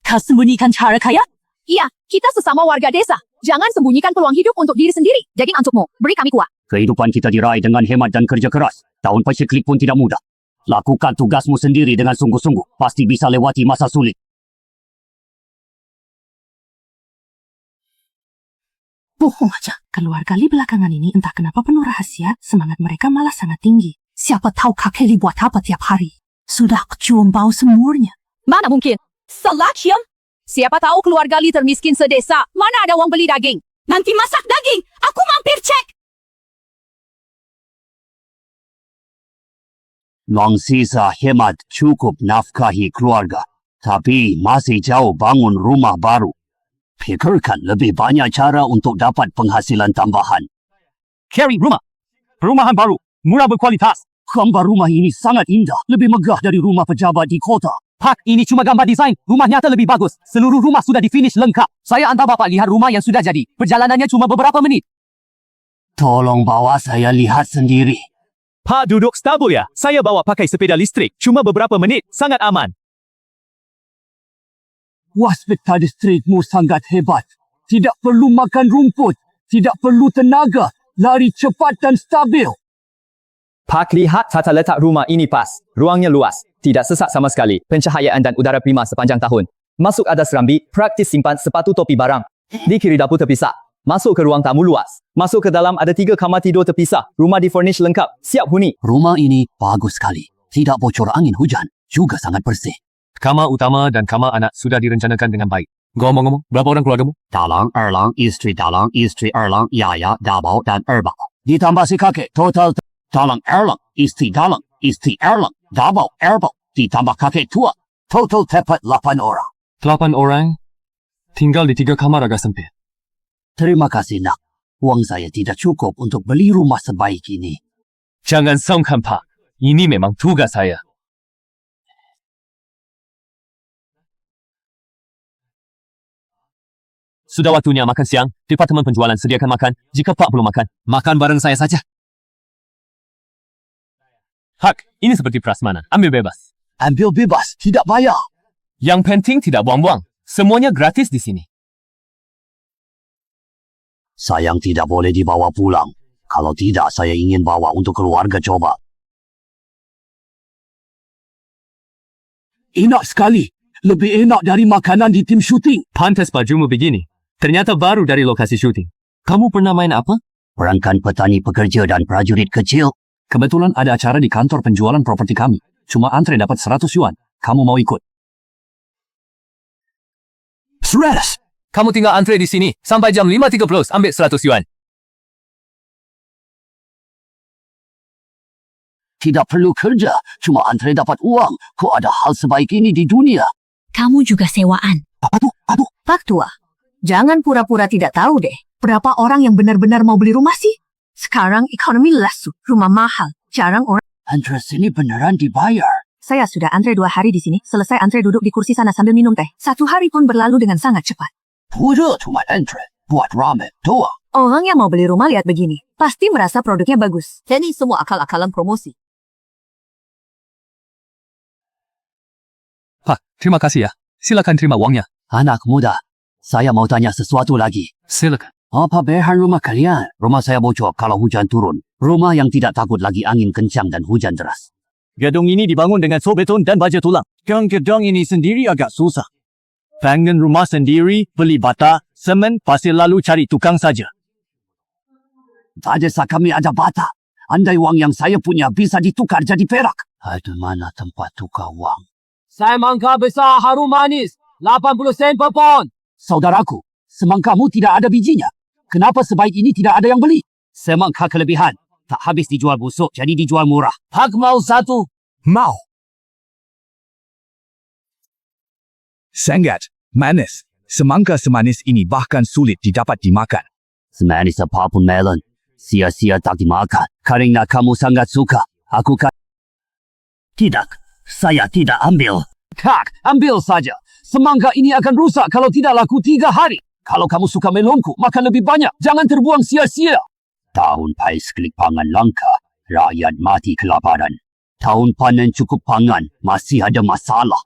Kau sembunyikan cara kaya? Iya, kita sesama warga desa. Jangan sembunyikan peluang hidup untuk diri sendiri. Daging untukmu, beri kami kuah. Kehidupan kita diraih dengan hemat dan kerja keras. Tahun paceklik pun tidak mudah. Lakukan tugasmu sendiri dengan sungguh-sungguh. Pasti bisa lewati masa sulit. Bohong aja. Keluarga Li belakangan ini entah kenapa penuh rahasia, semangat mereka malah sangat tinggi. Siapa tahu kakek Li buat apa tiap hari? Sudah kecium bau semurnya. Mana mungkin? Salah cium? Siapa tahu keluarga Li termiskin sedesa. Mana ada uang beli daging? Nanti masak daging. Aku mampir cek. Wang sisa hemat cukup nafkahi keluarga. Tapi masih jauh bangun rumah baru. Pikirkan lebih banyak cara untuk dapat penghasilan tambahan. Carry rumah. Perumahan baru. Murah berkualitas. Gambar rumah ini sangat indah. Lebih megah dari rumah pejabat di kota. Pak, ini cuma gambar desain. Rumah nyata lebih bagus. Seluruh rumah sudah di-finish lengkap. Saya hantar Bapak lihat rumah yang sudah jadi. Perjalanannya cuma beberapa menit. Tolong bawa saya lihat sendiri. Pak duduk stabil ya. Saya bawa pakai sepeda listrik. Cuma beberapa menit. Sangat aman. Waspita distrikmu sangat hebat. Tidak perlu makan rumput. Tidak perlu tenaga. Lari cepat dan stabil. Pak, lihat tata letak rumah ini pas. Ruangnya luas. Tidak sesak sama sekali. Pencahayaan dan udara prima sepanjang tahun. Masuk ada serambi, praktis simpan sepatu topi barang. Di kiri dapur terpisah. Masuk ke ruang tamu luas. Masuk ke dalam ada 3 kamar tidur terpisah. Rumah di-furnish lengkap. Siap huni. Rumah ini bagus sekali. Tidak bocor angin hujan. Juga sangat bersih. Kamar utama dan kamar anak sudah direncanakan dengan baik. Ngomong-ngomong, berapa orang keluargamu? Dalang, Erlang, istri Erlang, Yaya, Dabao dan Erbal. Ditambah si kakek, total Dalang, Erlang, istri Erlang, Dabao, Erbal. Ditambah kakek tua, total tepat 8 orang. 8 orang? Tinggal di 3 kamar agak sempit. Terima kasih nak. Uang saya tidak cukup untuk beli rumah sebaik ini. Jangan sungkan Pak. Ini memang tugas saya. Sudah waktunya makan siang. Departemen penjualan sediakan makan. Jika Pak belum makan, makan bareng saya saja. Hak, ini seperti prasmanan. Ambil bebas. Ambil bebas, tidak bayar. Yang penting tidak buang-buang. Semuanya gratis di sini. Sayang tidak boleh dibawa pulang. Kalau tidak, saya ingin bawa untuk keluarga coba. Enak sekali. Lebih enak dari makanan di tim syuting. Pantas bajumu begini. Ternyata baru dari lokasi syuting. Kamu pernah main apa? Perankan petani pekerja dan prajurit kecil. Kebetulan ada acara di kantor penjualan properti kami. Cuma antre dapat 100 yuan. Kamu mau ikut? 100. Kamu tinggal antre di sini. Sampai jam 5.30 ambil 100 yuan. Tidak perlu kerja. Cuma antre dapat uang. Kok ada hal sebaik ini di dunia? Kamu juga sewaan. Apa tuh? Pak Tua, jangan pura-pura tidak tahu deh. Berapa orang yang benar-benar mau beli rumah sih? Sekarang ekonomi lesu, rumah mahal, jarang orang. Antre sini beneran dibayar. Saya sudah antre 2 hari di sini, selesai antre duduk di kursi sana sambil minum teh. 1 hari pun berlalu dengan sangat cepat. Pura cuma antre, buat ramen doang. Orang yang mau beli rumah lihat begini, pasti merasa produknya bagus. Ini semua akal-akalan promosi. Pak, terima kasih ya. Silakan terima uangnya. Anak muda, saya mau tanya sesuatu lagi. Silakan. Apa berhan rumah kalian? Rumah saya bocor kalau hujan turun. Rumah yang tidak takut lagi angin kencang dan hujan deras. Gedung ini dibangun dengan so beton dan baja tulang. Gang gedung ini sendiri agak susah. Bangun rumah sendiri, beli bata, semen, pasir lalu cari tukang saja. Tak desa kami ada bata. Andai wang yang saya punya bisa ditukar jadi perak. Ada mana tempat tukar wang? Semangka besar harum manis. 80 sen per pon. Saudaraku, semangkamu tidak ada bijinya. Kenapa sebaik ini tidak ada yang beli? Semangka kelebihan. Tak habis dijual busuk, jadi dijual murah. Pak mau 1. Mau. Sangat manis. Semangka semanis ini bahkan sulit didapat dimakan. Semanis apapun melon, sia-sia tak dimakan. Karena kamu sangat suka, aku Tidak, saya tidak ambil. Kak, ambil saja. Semangka ini akan rusak kalau tidak laku 3 hari. Kalau kamu suka melonku, makan lebih banyak. Jangan terbuang sia-sia. Tahun pais klik pangan langka, rakyat mati kelaparan. Tahun panen cukup pangan, masih ada masalah.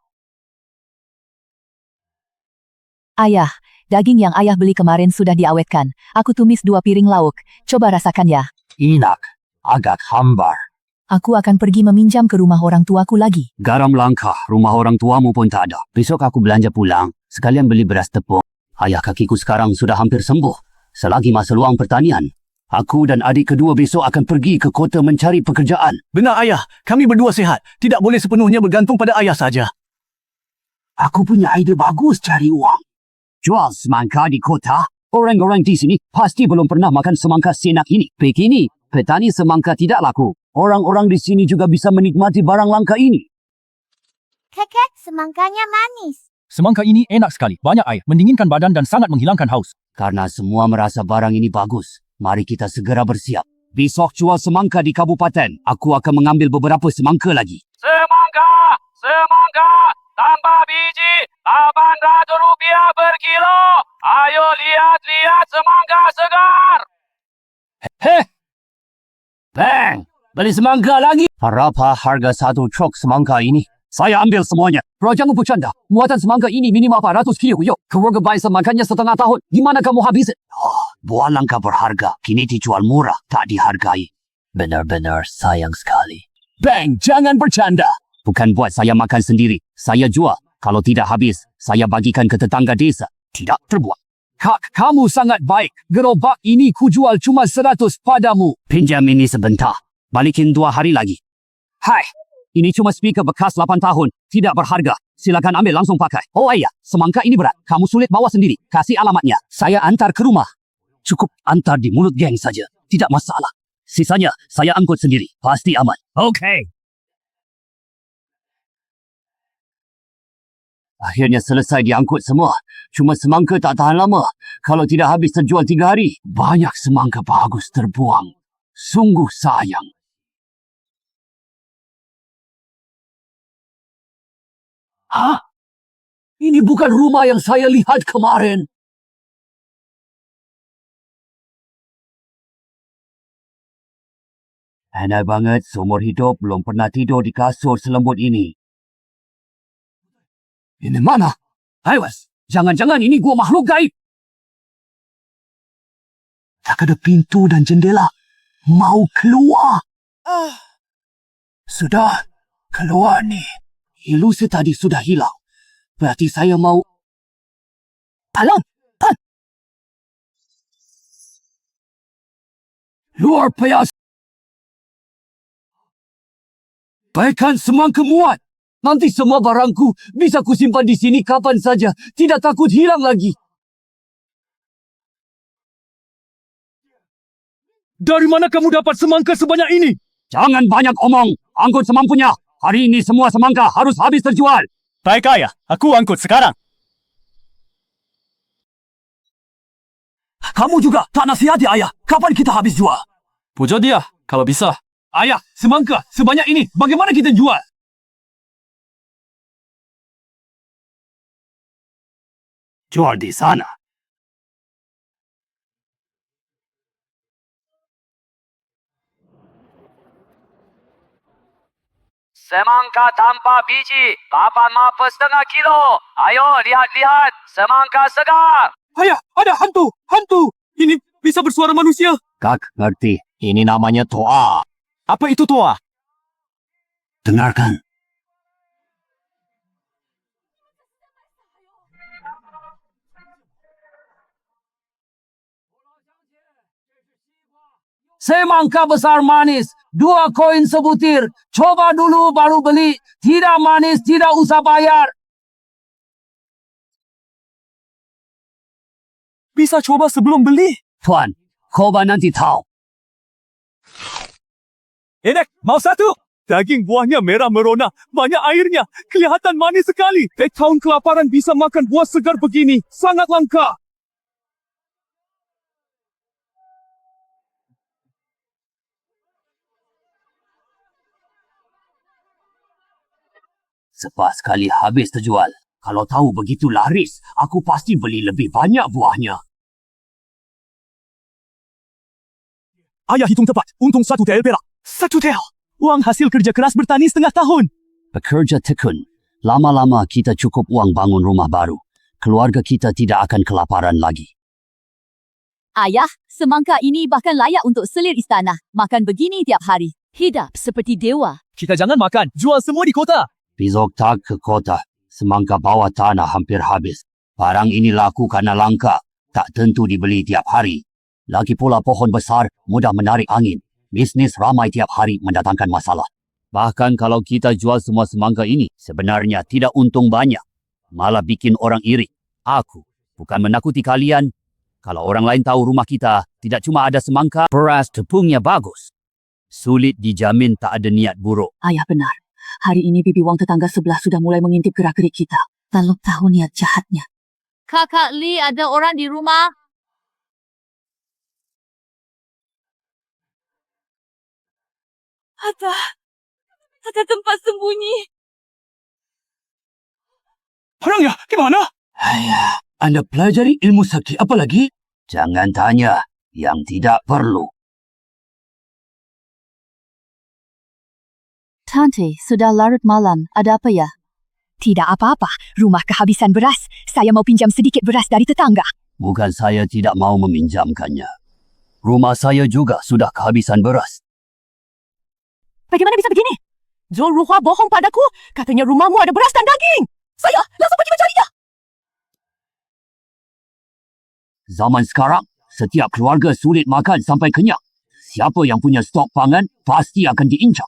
Ayah, daging yang ayah beli kemarin sudah diawetkan. Aku tumis 2 piring lauk. Coba rasakan ya. Enak, agak hambar. Aku akan pergi meminjam ke rumah orang tuaku lagi. Garam langka, rumah orang tuamu pun tak ada. Besok aku belanja pulang, sekalian beli beras tepung. Ayah kakiku sekarang sudah hampir sembuh. Selagi masa luang pertanian, aku dan adik kedua besok akan pergi ke kota mencari pekerjaan. Benar ayah, kami berdua sihat. Tidak boleh sepenuhnya bergantung pada ayah saja. Aku punya ide bagus cari uang. Jual semangka di kota. Orang-orang di sini pasti belum pernah makan semangka senak ini. Begini, petani semangka tidak laku. Orang-orang di sini juga bisa menikmati barang langka ini. Kakek, semangkanya manis. Semangka ini enak sekali. Banyak air, mendinginkan badan dan sangat menghilangkan haus. Karena semua merasa barang ini bagus, mari kita segera bersiap. Besok jual semangka di kabupaten. Aku akan mengambil beberapa semangka lagi. Semangka! Semangka! Tambah biji! 800 rupiah per kilo! Ayo lihat-lihat semangka segar! Heh! Bang! Beli semangka lagi. Berapa harga 1 truk semangka ini? Saya ambil semuanya. Bro, jangan bercanda. Muatan semangka ini minimal 400 kilo. Yuk, keluarga Baisa makannya setengah tahun. Gimana kamu habisin? Oh, buah langka berharga. Kini dijual murah, tak dihargai. Benar-benar sayang sekali. Bang, jangan bercanda. Bukan buat saya makan sendiri. Saya jual. Kalau tidak habis, saya bagikan ke tetangga desa. Tidak terbuang. Kak, kamu sangat baik. Gerobak ini kujual cuma 100 padamu. Pinjam ini sebentar. Balikin 2 hari lagi. Hai, ini cuma speaker bekas 8 tahun. Tidak berharga. Silakan ambil langsung pakai. Oh iya, semangka ini berat. Kamu sulit bawa sendiri. Kasih alamatnya. Saya antar ke rumah. Cukup antar di mulut geng saja. Tidak masalah. Sisanya, saya angkut sendiri. Pasti aman. Oke. Akhirnya selesai diangkut semua. Cuma semangka tak tahan lama. Kalau tidak habis terjual 3 hari, banyak semangka bagus terbuang. Sungguh sayang. Hah? Ini bukan rumah yang saya lihat kemarin. Aneh banget, seumur hidup belum pernah tidur di kasur selembut ini. Ini mana? Awas, jangan-jangan ini gua makhluk gaib. Tak ada pintu dan jendela. Mau keluar. Sudah, keluar nih. Ilusi tadi sudah hilang. Berarti saya mau... Tolong! Luar biasa. Baikkan semangka muat. Nanti semua barangku bisa kusimpan di sini kapan saja. Tidak takut hilang lagi. Dari mana kamu dapat semangka sebanyak ini? Jangan banyak omong. Angkut semampunya. Hari ini semua semangka harus habis terjual. Baik ayah, aku angkut sekarang. Kamu juga tak nasihati ayah. Kapan kita habis jual? Puja dia, kalau bisa. Ayah, semangka sebanyak ini, bagaimana kita jual? Jual di sana. Semangka tanpa biji, papan mapa setengah kilo. Ayo, lihat-lihat. Semangka segar. Ayah, ada hantu, hantu. Ini bisa bersuara manusia. Kak ngerti. Ini namanya toa. Apa itu toa? Dengarkan. Semangka besar manis, 2 koin sebutir. Coba dulu baru beli. Tidak manis, tidak usah bayar. Bisa coba sebelum beli. Tuan, coba nanti tahu. Enek, mau satu? Daging buahnya merah merona, banyak airnya, kelihatan manis sekali. Tahun kelaparan bisa makan buah segar begini, sangat langka. Sepas sekali habis terjual. Kalau tahu begitu laris, aku pasti beli lebih banyak buahnya. Ayah hitung tepat, untung 1 tel perak. 1 tel. Uang hasil kerja keras bertani setengah tahun. Bekerja tekun. Lama-lama kita cukup uang bangun rumah baru. Keluarga kita tidak akan kelaparan lagi. Ayah, semangka ini bahkan layak untuk selir istana. Makan begini tiap hari. Hidup seperti dewa. Kita jangan makan, jual semua di kota. Besok tak ke kota. Semangka bawah tanah hampir habis. Barang ini laku karena langka. Tak tentu dibeli tiap hari. Lagi pula pohon besar mudah menarik angin. Bisnis ramai tiap hari mendatangkan masalah. Bahkan kalau kita jual semua semangka ini, sebenarnya tidak untung banyak. Malah bikin orang iri. Aku bukan menakuti kalian. Kalau orang lain tahu rumah kita, tidak cuma ada semangka, beras tepungnya bagus. Sulit dijamin tak ada niat buruk. Ayah benar. Hari ini bibi wang tetangga sebelah sudah mulai mengintip gerak-gerik kita. Lalu tahu niat jahatnya. Kakak Li, ada orang di rumah? Ada tempat sembunyi. Orangnya gimana? Ayah, Anda pelajari ilmu sakti apa lagi? Jangan tanya yang tidak perlu. Tante, sudah larut malam. Ada apa ya? Tidak apa-apa. Rumah kehabisan beras. Saya mau pinjam sedikit beras dari tetangga. Bukan saya tidak mau meminjamkannya. Rumah saya juga sudah kehabisan beras. Bagaimana bisa begini? Zul Ruhwa bohong padaku. Katanya rumahmu ada beras dan daging. Saya langsung pergi mencarinya. Zaman sekarang, setiap keluarga sulit makan sampai kenyang. Siapa yang punya stok pangan pasti akan diincar.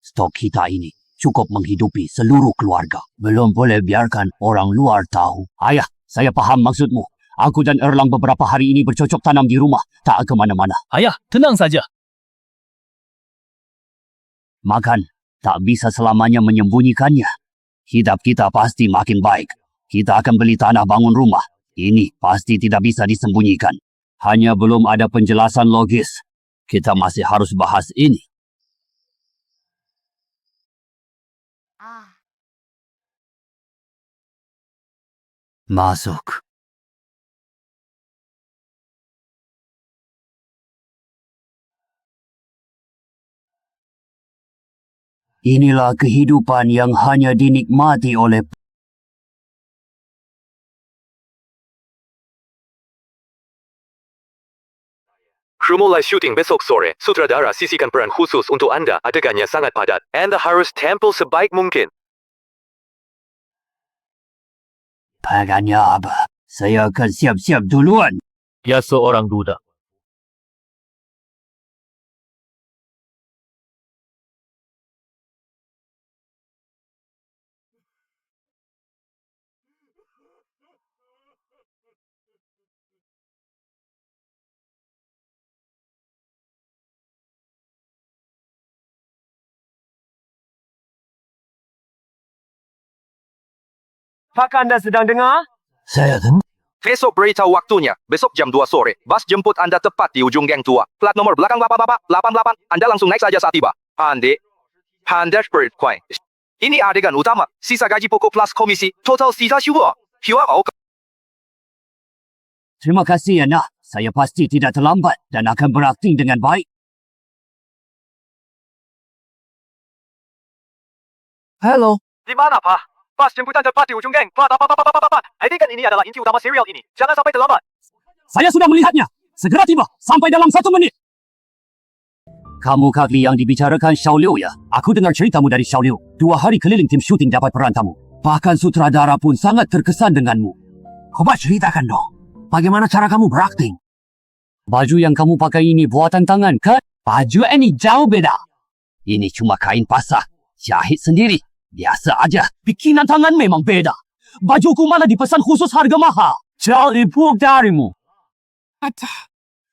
Stok kita ini cukup menghidupi seluruh keluarga. Belum boleh biarkan orang luar tahu. Ayah, saya paham maksudmu. Aku dan Erlang beberapa hari ini bercocok tanam di rumah. Tak ke mana-mana. Ayah, tenang saja. Makan tak bisa selamanya menyembunyikannya. Hidup kita pasti makin baik. Kita akan beli tanah bangun rumah. Ini pasti tidak bisa disembunyikan. Hanya belum ada penjelasan logis. Kita masih harus bahas ini. Masuk. Inilah kehidupan yang hanya dinikmati oleh Kru mulai syuting besok sore. Sutradara sisihkan peran khusus untuk anda. Adegannya sangat padat. Anda harus tampil sebaik mungkin. Pagannya apa? Saya akan siap-siap duluan. Ya seorang duda. Apakah anda sedang dengar? Saya dengar. Besok beritahu waktunya. Besok jam 2 sore. Bas jemput Anda tepat di ujung geng tua. Plat nomor belakang bapak-bapak 88. Anda langsung naik saja saat tiba. Ande. 100 块. Ini adegan utama. Sisa gaji pokok plus komisi. Total sisa syukur. Terima kasih, Anak. Saya pasti tidak terlambat dan akan berakting dengan baik. Halo. Di mana, Pak? Bas jemputan tepat di ujung geng. Plat apa. Adegan ini adalah inti utama serial ini. Jangan sampai terlambat. Saya sudah melihatnya. Segera tiba. Sampai dalam 1 menit. Kamu Kak Li yang dibicarakan Xiao Liu ya? Aku dengar ceritamu dari Xiao Liu. 2 hari keliling tim syuting dapat peran tamu. Bahkan sutradara pun sangat terkesan denganmu. Coba ceritakan dong. Bagaimana cara kamu berakting? Baju yang kamu pakai ini buatan tangan, kan? Baju ini jauh beda. Ini cuma kain pasah. Jahit sendiri. Biasa aja. Bikinan tangan memang beda. Bajuku malah dipesan khusus harga mahal. Jauh dipuk darimu.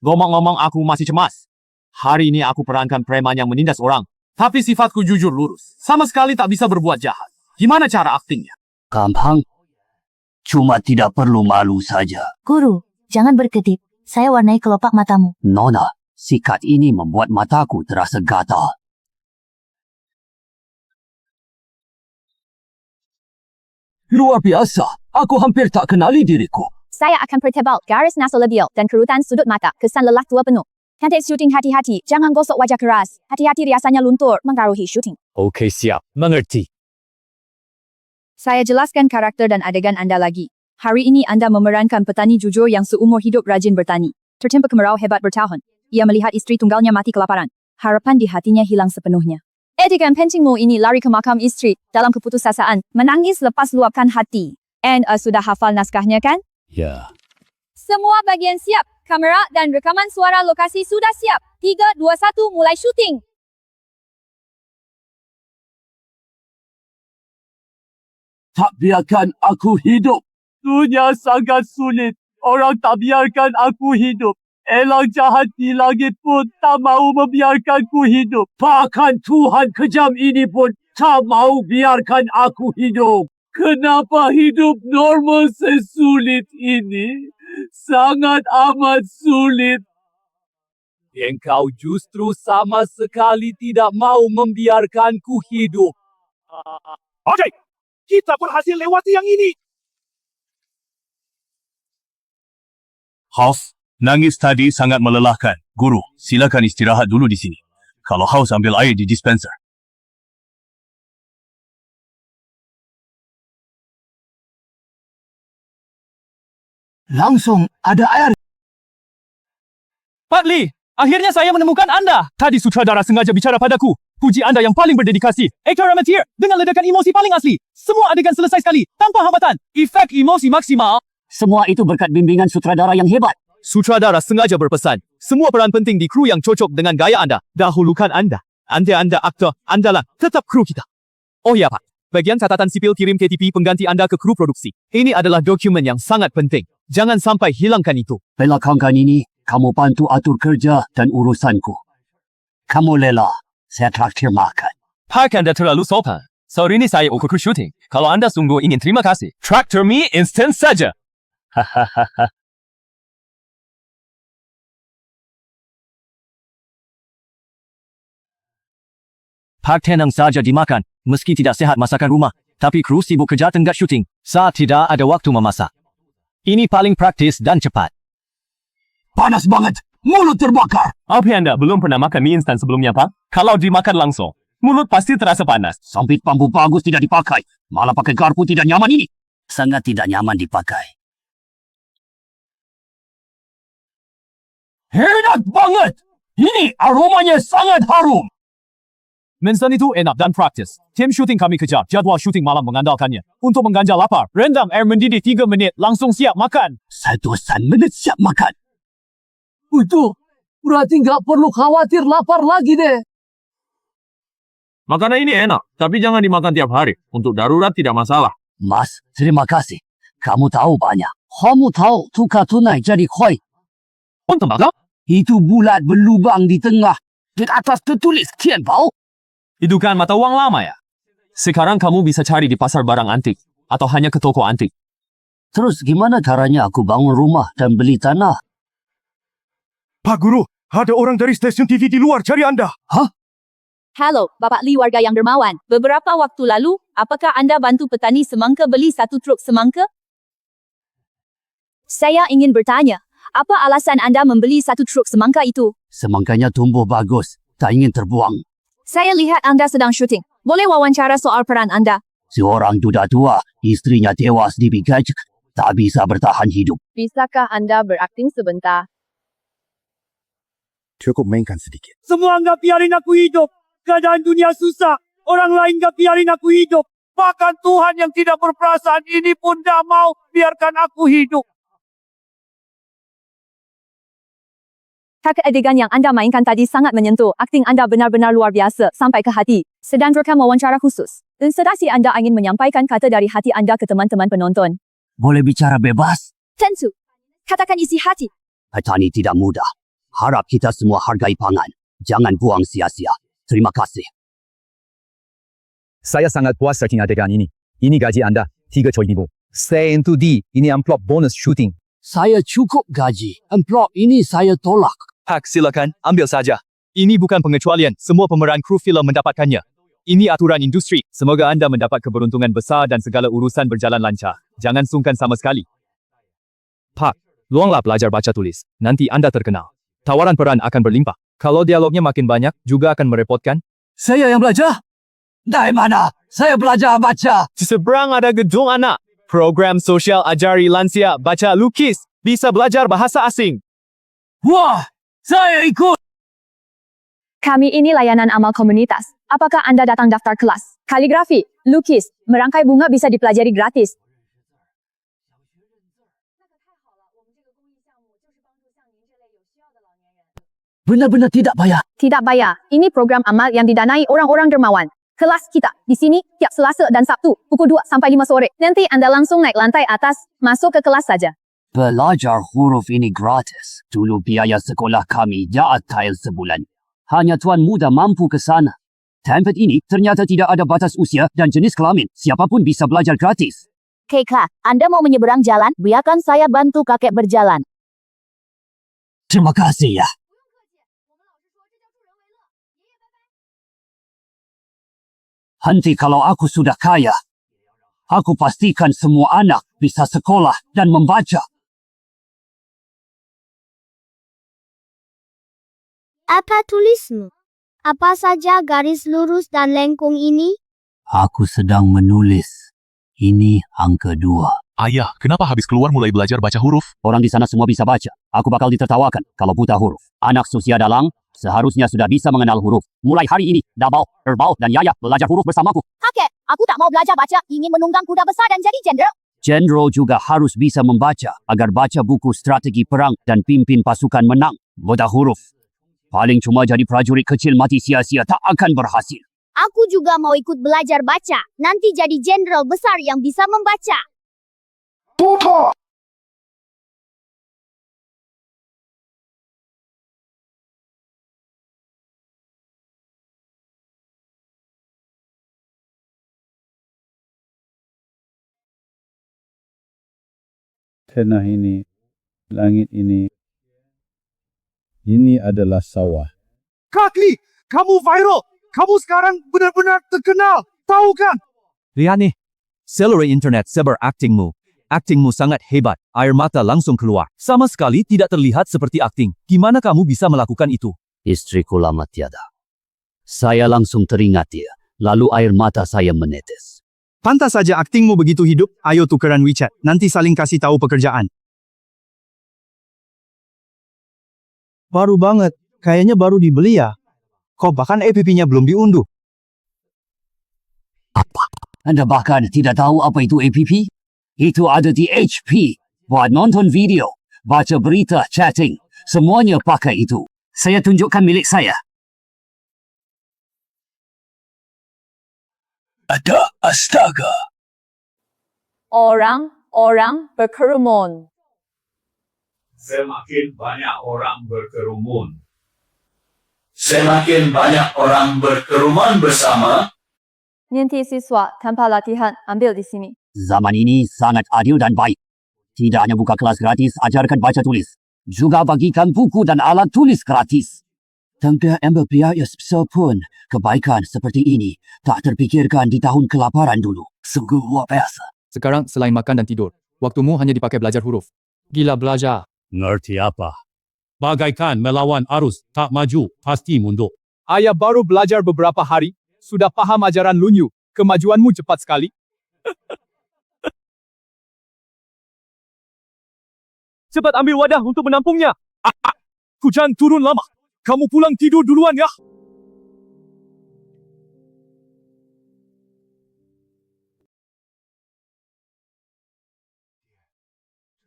Ngomong-ngomong aku masih cemas. Hari ini aku perankan preman yang menindas orang. Tapi sifatku jujur lurus. Sama sekali tak bisa berbuat jahat. Gimana cara aktingnya? Gampang. Cuma tidak perlu malu saja. Guru, jangan berkedip. Saya warnai kelopak matamu. Nona, sikat ini membuat mataku terasa gatal. Luar biasa. Aku hampir tak kenali diriku. Saya akan pertebal garis nasolabial dan kerutan sudut mata, kesan lelah tua penuh. Cantik syuting hati-hati, jangan gosok wajah keras. Hati-hati riasannya luntur, mengaruhi syuting. Okey, siap. Mengerti. Saya jelaskan karakter dan adegan Anda lagi. Hari ini Anda memerankan petani jujur yang seumur hidup rajin bertani. Tertimpa kemarau hebat bertahun. Ia melihat istri tunggalnya mati kelaparan. Harapan di hatinya hilang sepenuhnya. Adegan pentingmu ini lari ke makam istri, dalam keputusasaan, menangis lepas luapkan hati. Sudah hafal naskahnya kan? Ya. Semua bagian siap. Kamera dan rekaman suara lokasi sudah siap. 3, 2, 1, mulai syuting. Tak biarkan aku hidup. Dunia sangat sulit. Orang tak biarkan aku hidup. Elang jahat di langit pun tak mau membiarkanku hidup. Bahkan Tuhan kejam ini pun tak mau biarkan aku hidup. Kenapa hidup normal sesulit ini? Sangat amat sulit. Engkau justru sama sekali tidak mau membiarkanku hidup. Okey, kita berhasil lewati yang ini. Haus, nangis tadi sangat melelahkan. Guru, silakan istirahat dulu di sini. Kalau haus ambil air di dispenser. Langsung ada air. Pak Li, akhirnya saya menemukan Anda. Tadi sutradara sengaja bicara padaku. Puji Anda yang paling berdedikasi. Aktor amatir dengan ledakan emosi paling asli. Semua adegan selesai sekali, tanpa hambatan. Efek emosi maksimal. Semua itu berkat bimbingan sutradara yang hebat. Sutradara sengaja berpesan. Semua peran penting di kru yang cocok dengan gaya anda. Dahulukan anda. Anda aktor, andalan. Tetap kru kita. Oh ya Pak. Bagian catatan sipil kirim KTP pengganti anda ke kru produksi. Ini adalah dokumen yang sangat penting. Jangan sampai hilangkan itu. Belakangan ini, kamu bantu atur kerja dan urusanku. Kamu lelah. Saya traktir makan. Pak Anda terlalu sopan. Sore ini saya ukur syuting. Kalau Anda sungguh ingin terima kasih, traktir mie instant saja. Hahaha. Pak tenang saja dimakan. Meski tidak sehat masakan rumah, tapi kru sibuk kerja tenggat syuting. Saat tidak ada waktu memasak. Ini paling praktis dan cepat. Panas banget. Mulut terbakar. Apa Anda belum pernah makan mie instan sebelumnya, Pak? Kalau dimakan langsung, mulut pasti terasa panas. Sampit bambu bagus tidak dipakai. Malah pakai garpu tidak nyaman ini. Sangat tidak nyaman dipakai. Enak banget. Ini aromanya sangat harum. Mie itu enak dan praktis. Tim syuting kami kejar. Jadwal syuting malam mengandalkannya. Untuk mengganjal lapar, rendam air mendidih 3 menit, langsung siap makan. 1 menit siap makan. Itu berarti nggak perlu khawatir lapar lagi deh. Makanan ini enak, tapi jangan dimakan tiap hari. Untuk darurat tidak masalah. Mas, terima kasih. Kamu tahu banyak. Kamu tahu tukar tunai jadi koi. Untuk apa? Itu bulat berlubang di tengah. Di atas tertulis Tian Bao. Itu kan mata uang lama ya? Sekarang kamu bisa cari di pasar barang antik. Atau hanya ke toko antik. Terus gimana caranya aku bangun rumah dan beli tanah? Pak Guru, ada orang dari stasiun TV di luar cari Anda. Hah? Halo, Bapak Lee warga yang dermawan. Beberapa waktu lalu, apakah anda bantu petani semangka beli 1 truk semangka? Saya ingin bertanya, apa alasan anda membeli 1 truk semangka itu? Semangkanya tumbuh bagus, tak ingin terbuang. Saya lihat anda sedang syuting. Boleh wawancara soal peran anda? Seorang duda tua, istrinya tewas digigit, tak bisa bertahan hidup. Bisakah anda berakting sebentar? Cukup mainkan sedikit. Semua nggak biarin aku hidup. Keadaan dunia susah. Orang lain nggak biarin aku hidup. Bahkan Tuhan yang tidak berperasaan ini pun tak mau biarkan aku hidup. Kakak adegan yang anda mainkan tadi sangat menyentuh. Akting anda benar-benar luar biasa sampai ke hati. Sedang rekam wawancara khusus. Dan sedasi anda ingin menyampaikan kata dari hati anda ke teman-teman penonton. Boleh bicara bebas? Tentu. Katakan isi hati. Petani tidak mudah. Harap kita semua hargai pangan. Jangan buang sia-sia. Terima kasih. Saya sangat puas searching adegan ini. Ini gaji anda, 3,000. Stay into D, ini amplop bonus shooting. Saya cukup gaji. Amplop ini saya tolak. Pak, silakan, ambil saja. Ini bukan pengecualian, semua pemeran kru filem mendapatkannya. Ini aturan industri. Semoga anda mendapat keberuntungan besar dan segala urusan berjalan lancar. Jangan sungkan sama sekali. Pak, luanglah belajar baca tulis. Nanti anda terkenal. Tawaran peran akan berlimpah. Kalau dialognya makin banyak, juga akan merepotkan. Saya yang belajar? Dari mana? Saya belajar baca. Di seberang ada gedung anak. Program sosial ajari lansia baca lukis. Bisa belajar bahasa asing. Wah, saya ikut. Kami ini layanan amal komunitas. Apakah anda datang daftar kelas? Kaligrafi, lukis, merangkai bunga bisa dipelajari gratis. Benar-benar tidak bayar. Tidak bayar. Ini program amal yang didanai orang-orang dermawan. Kelas kita di sini tiap Selasa dan Sabtu pukul 2 sampai 5 sore. Nanti anda langsung naik lantai atas, masuk ke kelas saja. Belajar huruf ini gratis. Dulu biaya sekolah kami jatuh sebulan. Hanya tuan muda mampu ke sana. Tempat ini ternyata tidak ada batas usia dan jenis kelamin. Siapapun bisa belajar gratis. Keka, Anda mau menyeberang jalan? Biarkan saya bantu kakek berjalan. Terima kasih ya. Nanti kalau aku sudah kaya, aku pastikan semua anak bisa sekolah dan membaca. Apa tulismu? Apa saja garis lurus dan lengkung ini? Aku sedang menulis. Ini angka 2. Ayah, kenapa habis keluar mulai belajar baca huruf? Orang di sana semua bisa baca. Aku bakal ditertawakan kalau buta huruf. Anak seusia dalang seharusnya sudah bisa mengenal huruf. Mulai hari ini, Dabao, Erbao, dan Yaya belajar huruf bersamaku. Kakek, aku tak mau belajar baca, ingin menunggang kuda besar dan jadi jenderal. Jenderal juga harus bisa membaca agar baca buku strategi perang dan pimpin pasukan menang. Buta huruf. Paling cuma jadi prajurit kecil mati sia-sia tak akan berhasil. Aku juga mau ikut belajar baca, nanti jadi jenderal besar yang bisa membaca. Tutup! Tanah ini, langit ini adalah sawah. Kak Lee, kamu viral. Kamu sekarang benar-benar terkenal. Tahu kan? Lihat nih. Seluruh internet sebar aktingmu. Aktingmu sangat hebat. Air mata langsung keluar. Sama sekali tidak terlihat seperti akting. Gimana kamu bisa melakukan itu? Istriku lama tiada. Saya langsung teringat dia. Lalu air mata saya menetes. Pantas saja aktingmu begitu hidup. Ayo tukeran WeChat. Nanti saling kasih tahu pekerjaan. Baru banget. Kayaknya baru dibeli ya. Kok bahkan app-nya belum diunduh. Apa? Anda bahkan tidak tahu apa itu app? Itu ada di HP. Buat nonton video, baca berita, chatting. Semuanya pakai itu. Saya tunjukkan milik saya. Ada astaga. Orang berkerumun. Semakin banyak orang berkerumun. Semakin banyak orang berkerumun bersama. Nanti siswa tanpa latihan ambil di sini. Zaman ini sangat adil dan baik. Tidak hanya buka kelas gratis, ajarkan baca tulis. Juga bagikan buku dan alat tulis gratis. Tanpa ambil biaya sebesar pun, kebaikan seperti ini tak terfikirkan di tahun kelaparan dulu. Sungguh luar biasa. Sekarang selain makan dan tidur, waktumu hanya dipakai belajar huruf. Gila belajar. Ngerti apa? Bagaikan melawan arus, tak maju, pasti mundur. Ayah baru belajar beberapa hari, sudah paham ajaran Lunyu. Kemajuanmu cepat sekali. Cepat ambil wadah untuk menampungnya. Hujan turun lama. Kamu pulang tidur duluan ya.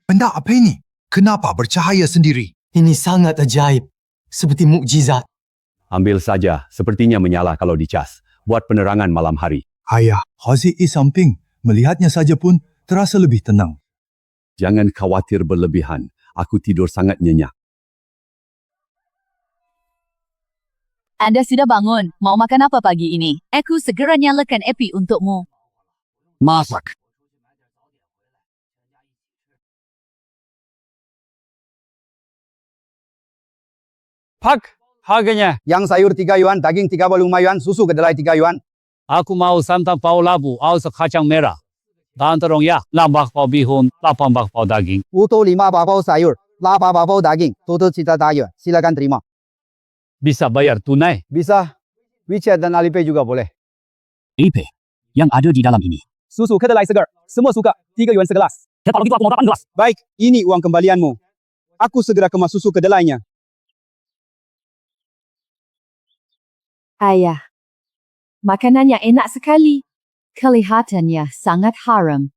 Benda apa ini? Kenapa bercahaya sendiri? Ini sangat ajaib. Seperti mukjizat. Ambil saja, sepertinya menyala kalau dicas. Buat penerangan malam hari. Ayah, Haziq di samping. Melihatnya saja pun terasa lebih tenang. Jangan khawatir berlebihan. Aku tidur sangat nyenyak. Anda sudah bangun. Mau makan apa pagi ini? Aku segera nyalakan api untukmu. Masak. Pak, harganya. Yang sayur 3 yuan, daging 35 yuan, susu kedelai 3 yuan. Aku mau santan pau labu, aus kacang merah. Dan terong ya, 6 bakpao bihun, 8 bakpao daging. Utuh 5 bakpao sayur, 8 bakpao daging, total cita daya. Silakan terima. Bisa bayar tunai? Bisa. WeChat dan Alipay juga boleh. Alipay? Yang ada di dalam ini. Susu kedelai segar. Semua suka. 3 yuan segelas. Ya kalau gitu aku mau 8 gelas. Baik, ini uang kembalianmu. Aku segera kemas susu kedelainya. Ayah. Makanannya enak sekali. Kelihatannya sangat haram.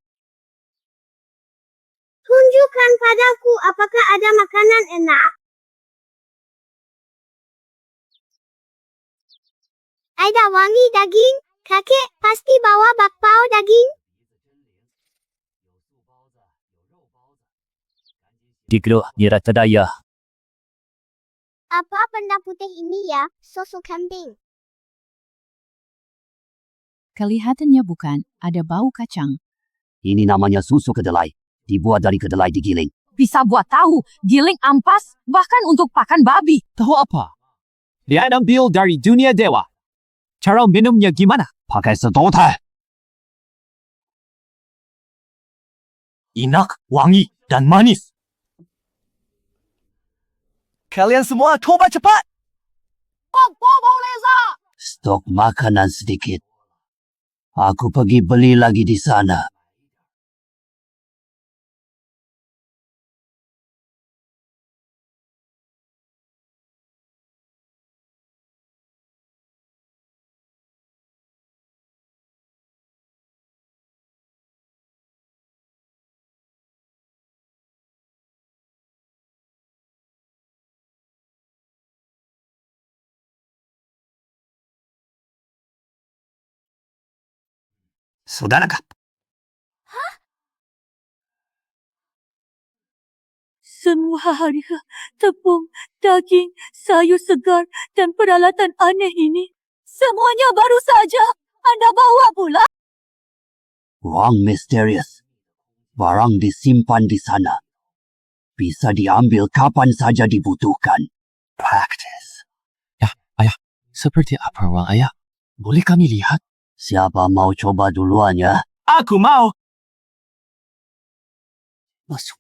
Tunjukkan padaku apakah ada makanan enak. Ada wangi daging? Kakek pasti bawa bakpao daging. Diklo, nira tadaya. Apa benda putih ini ya? Susu kambing. Kelihatannya bukan. Ada bau kacang. Ini namanya susu kedelai. Dibuat dari kedelai digiling. Bisa buat tahu, giling ampas, bahkan untuk pakan babi. Tahu apa? Dia ambil dari dunia dewa. Cara minumnya gimana? Pakai sedotan. Enak, wangi, dan manis. Kalian semua coba cepat. Stok makanan sedikit. Aku pergi beli lagi di sana. Sudahkah? Semua harga tepung, daging, sayur segar, dan peralatan aneh ini. Semuanya baru saja Anda bawa pula. Ruang misterius. Barang disimpan di sana. Bisa diambil kapan saja dibutuhkan. Praktis. Ya, ayah. Seperti apa ruang ayah? Boleh kami lihat? Siapa mau coba duluan ya? Aku mau. Masuk.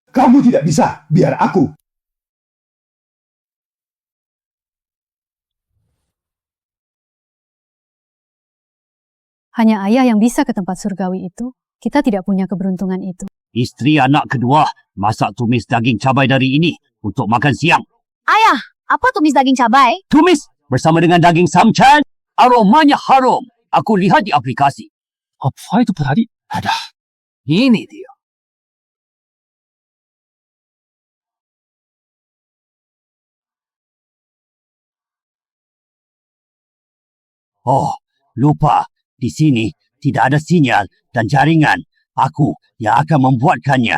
Kamu tidak bisa, biar aku. Hanya ayah yang bisa ke tempat surgawi itu. Kita tidak punya keberuntungan itu. Istri anak kedua masak tumis daging cabai dari ini untuk makan siang. Ayah, apa tumis daging cabai? Tumis bersama dengan daging samcan. Aromanya harum. Aku lihat di aplikasi. Apa itu tadi? Ada. Ini dia. Oh, lupa. Di sini tidak ada sinyal dan jaringan. Aku yang akan membuatkannya.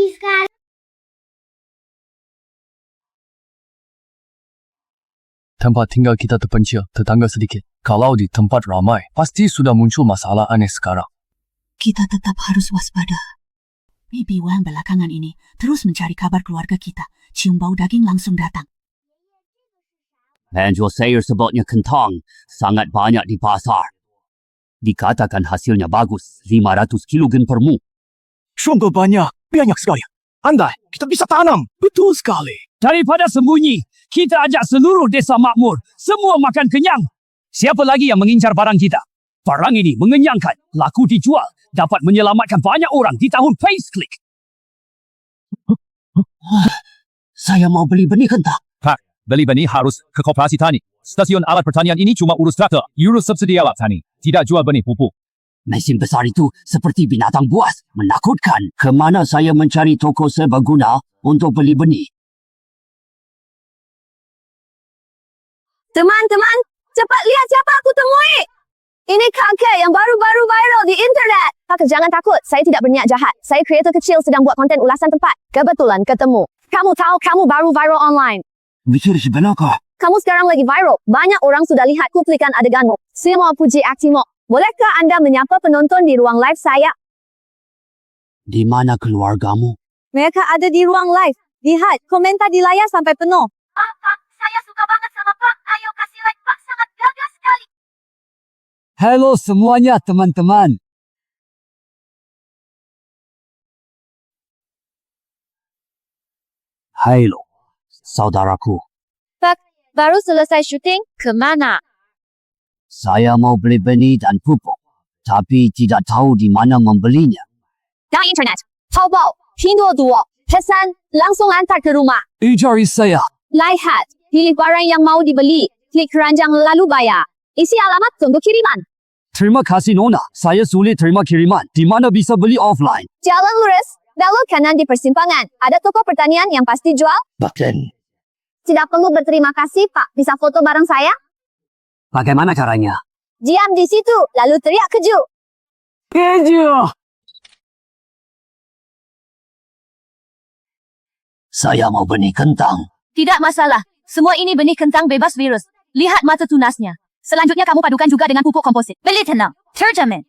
habiskan. Tempat tinggal kita terpencil, tetangga sedikit. Kalau di tempat ramai, pasti sudah muncul masalah aneh sekarang. Kita tetap harus waspada. Bibi Wang belakangan ini terus mencari kabar keluarga kita. Cium bau daging langsung datang. Penjual sayur sebutnya kentang sangat banyak di pasar. Dikatakan hasilnya bagus, 500 kilogram per mu. Sungguh banyak sekali. Andai kita bisa tanam, betul sekali. Daripada sembunyi, kita ajak seluruh desa makmur. Semua makan kenyang. Siapa lagi yang mengincar barang kita? Barang ini mengenyangkan, laku dijual, dapat menyelamatkan banyak orang di tahun payslip. Saya mau beli benih kentang. Pak, beli benih harus ke koperasi tani. Stasiun alat pertanian ini cuma urus traktor, urus subsidi alat tani. Tidak jual benih pupuk. Mesin besar itu seperti binatang buas, menakutkan. Kemana saya mencari toko serbaguna untuk beli benih? Teman-teman, cepat lihat siapa aku temui. Ini kakek yang baru-baru viral di internet. Kakak, jangan takut. Saya tidak berniat jahat. Saya kreator kecil sedang buat konten ulasan tempat. Kebetulan ketemu. Kamu tahu kamu baru viral online. Bicara sebenarkah? Kamu sekarang lagi viral. Banyak orang sudah lihat kuplikan adeganmu. Semua puji aktimu. Bolehkah Anda menyapa penonton di ruang live saya? Di mana keluargamu? Mereka ada di ruang live. Lihat, komentar di layar sampai penuh. Pak, saya suka banget sama Pak. Ayo kasih like Pak, sangat gagah sekali. Halo semuanya teman-teman. Halo, saudaraku. Pak, baru selesai syuting. Kemana? Saya mau beli benih dan pupuk, tapi tidak tahu di mana membelinya. Dari internet. Taobao, Pinduoduo, pesan, langsung antar ke rumah. Ijari saya. Lihat, pilih barang yang mau dibeli. Klik keranjang lalu bayar. Isi alamat tunggu kiriman. Terima kasih Nona. Saya sulit terima kiriman. Di mana bisa beli offline? Jalan lurus, belok kanan di persimpangan. Ada toko pertanian yang pasti jual. Bahkan, Tidak perlu berterima kasih, Pak. Bisa foto bareng saya? bagaimana caranya? Diam di situ, lalu teriak keju. Keju. Saya mau benih kentang. Tidak masalah. Semua ini benih kentang bebas virus. Lihat mata tunasnya. Selanjutnya kamu padukan juga dengan pupuk komposit. Beli tenang. Terjamin.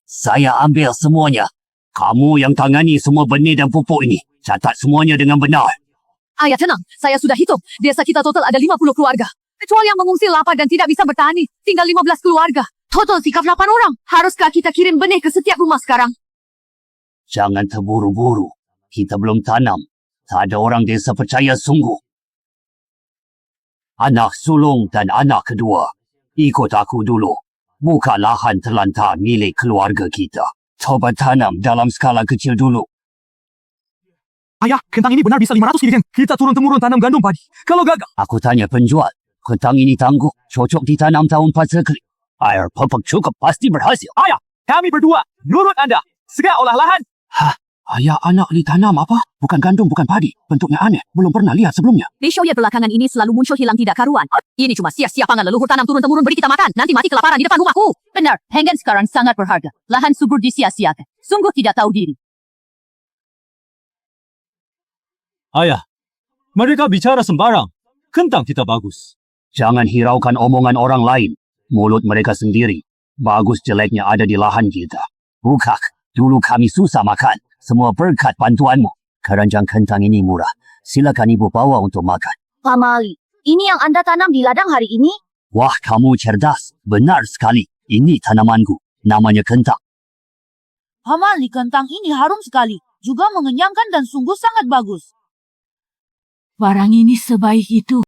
Saya ambil semuanya. Kamu yang tangani semua benih dan pupuk ini. Catat semuanya dengan benar. Ayah tenang. Saya sudah hitung. Desa kita total ada 50 keluarga. Kecuali yang mengungsi lapar dan tidak bisa bertani. Tinggal 15 keluarga. Total 38 orang. Haruskah kita kirim benih ke setiap rumah sekarang? Jangan terburu-buru. Kita belum tanam. Tak ada orang desa percaya sungguh. Anak sulung dan anak kedua. Ikut aku dulu. Buka lahan terlantar milik keluarga kita. Coba tanam dalam skala kecil dulu. Ayah, kentang ini benar bisa 500 kg. Kita turun-temurun tanam gandum padi. Kalau gagal, Aku tanya penjual. Kentang ini tangguh. Cocok ditanam tahun 4 sekali. Air pupuk cukup pasti berhasil. ayah, kami berdua nurut Anda. Segera olah lahan. Ayah anak ditanam apa? Bukan gandum, bukan padi. Bentuknya aneh. Belum pernah lihat sebelumnya. Di show ya belakangan ini selalu muncul hilang tidak karuan. Ini cuma sia-sia pangan leluhur tanam turun-temurun beri kita makan. Nanti mati kelaparan di depan rumahku. Benar, Hengen sekarang sangat berharga. Lahan subur disia-siakan. Sungguh tidak tahu diri. Ayah, mereka bicara sembarang. Kentang kita bagus. Jangan hiraukan omongan orang lain. Mulut mereka sendiri. Bagus jeleknya ada di lahan kita. Bukak, dulu kami susah makan. Semua berkat bantuanmu. Keranjang kentang ini murah. Silakan ibu bawa untuk makan. Pak Mali, ini yang Anda tanam di ladang hari ini? Wah, kamu cerdas. Benar sekali. Ini tanamanku. Namanya kentang. Pak Mali, kentang ini harum sekali. Juga mengenyangkan dan sungguh sangat bagus. Barang ini sebaik itu.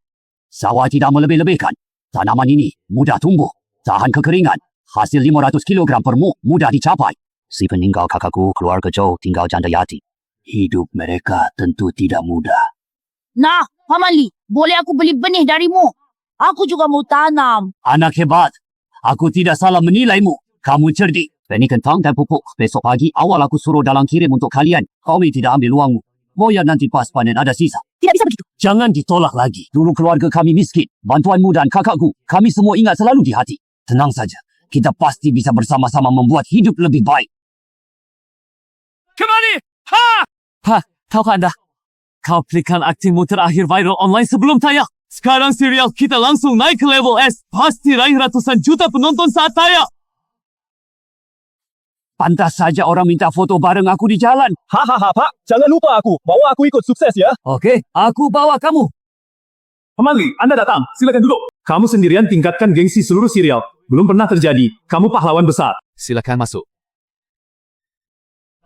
Sawah tidak melebih-lebihkan. Tanaman ini mudah tumbuh. Tahan kekeringan. Hasil 500 kg per mu mudah dicapai. Si peninggal kakakku keluarga jauh tinggal janda yatim. Hidup mereka tentu tidak mudah. Nah, Pak Mali, boleh aku beli benih darimu? Aku juga mau tanam. Anak hebat. Aku tidak salah menilaimu. Kamu cerdik. Benih kentang dan pupuk. Besok pagi awal aku suruh dalang kirim untuk kalian. Kami tidak ambil uangmu. Boya nanti pas panen ada sisa. Tidak bisa begitu. Jangan ditolak lagi. Dulu keluarga kami miskin. Bantuanmu dan kakakku. Kami semua ingat selalu di hati. Tenang saja. Kita pasti bisa bersama-sama membuat hidup lebih baik. Kembali! Ha! Pak, tahukah anda? Kau berikan aktingmu terakhir viral online sebelum tayang. Sekarang serial kita langsung naik ke level S. Pasti raih ratusan juta penonton saat tayang. Pantas saja orang minta foto bareng aku di jalan. Hahaha, Pak. Jangan lupa aku. Bawa aku ikut sukses ya. Okey, aku bawa kamu. Pemanggi, Anda datang. Silakan duduk. Kamu sendirian tingkatkan gengsi seluruh serial. Belum pernah terjadi. Kamu pahlawan besar. Silakan masuk.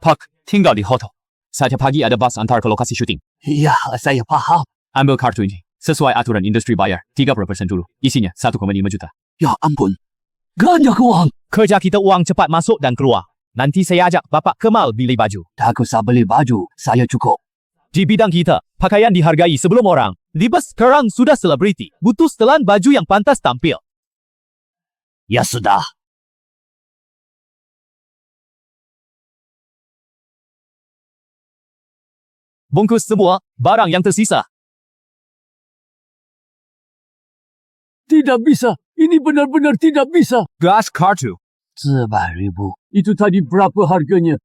Pak, tinggal di hotel. Saatnya pagi ada bus antar ke lokasi syuting. Ya, saya faham. Ambil kartu ini. Sesuai aturan industri bayar, 30% dulu. Isinya 1,5 juta. Ya ampun. Banyak uang. Kerja kita uang cepat masuk dan keluar. Nanti saya ajak Bapak Kemal beli baju. Tak usah beli baju. Saya cukup. Di bidang kita, pakaian dihargai sebelum orang. Libas sekarang sudah selebriti. Butuh setelan baju yang pantas tampil. Ya sudah. Bungkus semua barang yang tersisa. Tidak bisa. Ini benar-benar tidak bisa. Gas kartu. 400,000. Itu tadi berapa harganya?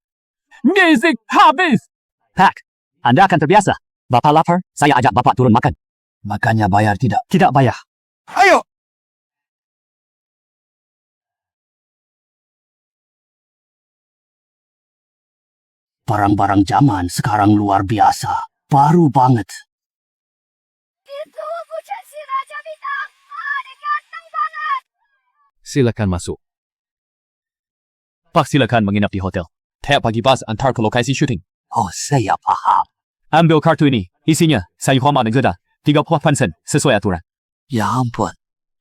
Music habis. Pak, Anda akan terbiasa. Bapak lapar, saya ajak Bapak turun makan. Makannya bayar tidak? Tidak bayar. Ayo. Barang-barang zaman sekarang luar biasa. Baru banget. Itu bukan si Raja Bintang. Dia ganteng banget. Silakan masuk. Pak, silakan menginap di hotel. Tiap pagi bus antar ke lokasi syuting. Oh, saya paham. Ambil kartu ini. Isinya sayur hama negara. 38 sen sesuai aturan. Ya ampun.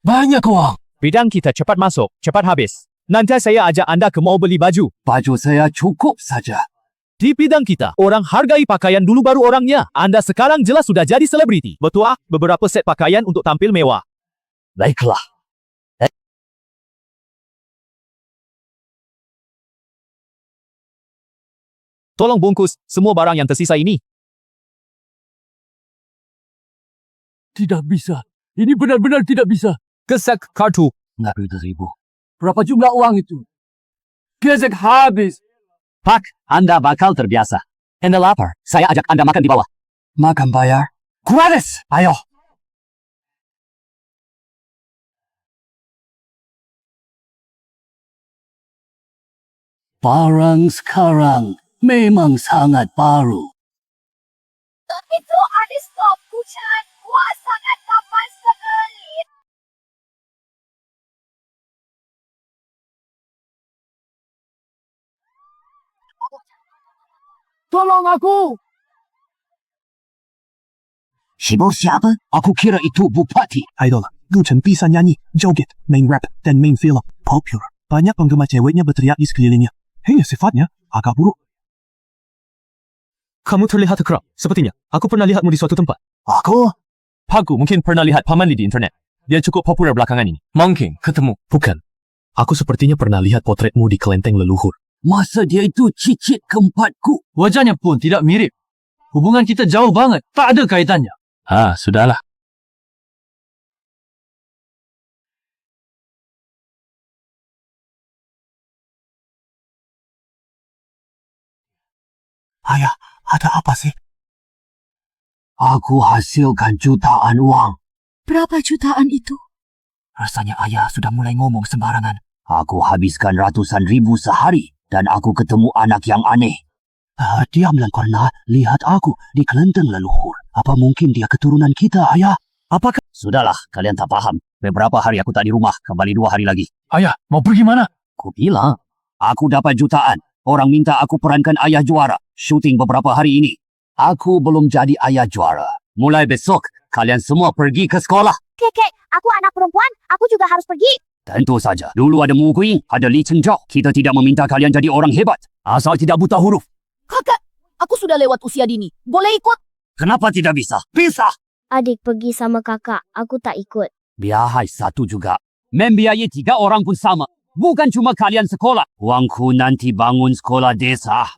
Banyak uang. Bidang kita cepat masuk, cepat habis. Nanti saya ajak Anda ke mall beli baju. Baju saya cukup saja. Di bidang kita, orang hargai pakaian dulu baru orangnya. Anda sekarang jelas sudah jadi selebriti. Betul, beberapa set pakaian untuk tampil mewah. Baiklah. Tolong bungkus semua barang yang tersisa ini. Tidak bisa. Ini benar-benar tidak bisa. Gesek kartu. 60,000. Berapa jumlah uang itu? Gesek habis. Pak, Anda bakal terbiasa. Anda lapar, saya ajak Anda makan di bawah. Makan bayar? Gratis! Ayo. Barang sekarang memang sangat baru. Itu ada stop hujan. Wah, sangat panas sekali. Tolong aku. Si bos siapa? Aku kira itu bupati. Idol, Guchen bisa nyanyi, joget, main rap, dan main film. Popular. Banyak penggemar ceweknya berteriak di sekelilingnya. Hanya sifatnya agak buruk. Kamu terlihat kerap. Sepertinya, aku pernah lihatmu di suatu tempat. Aku? Pakku mungkin pernah lihat Paman Li di internet. Dia cukup populer belakangan ini. Mungkin ketemu. Bukan. Aku sepertinya pernah lihat potretmu di kelenteng leluhur. Masa dia itu cicit keempatku? Wajahnya pun tidak mirip. Hubungan kita jauh banget. Tak ada kaitannya. Sudahlah. Ayah, ada apa sih? Aku hasilkan jutaan uang. Berapa jutaan itu? Rasanya ayah sudah mulai ngomong sembarangan. Aku habiskan ratusan ribu sehari dan aku ketemu anak yang aneh. Diamlah karena lihat aku di kelenteng leluhur. Apa mungkin dia keturunan kita, ayah? Apakah? Sudahlah, kalian tak paham. Beberapa hari aku tak di rumah, kembali 2 hari lagi. Ayah, mau pergi mana? Ku bilang, aku dapat jutaan. Orang minta aku perankan ayah juara. Syuting beberapa hari ini. Aku belum jadi ayah juara. Mulai besok, kalian semua pergi ke sekolah. Kek, aku anak perempuan. Aku juga harus pergi. Tentu saja. Dulu ada Mu Guiying, ada Li Chengzhao. Kita tidak meminta kalian jadi orang hebat. Asal tidak buta huruf. Kakak, aku sudah lewat usia dini. Boleh ikut? Kenapa tidak bisa? Bisa! Adik pergi sama kakak. Aku tak ikut. Biar satu juga. Membiayai 3 orang pun sama. Bukan cuma kalian sekolah. Uangku nanti bangun sekolah desa.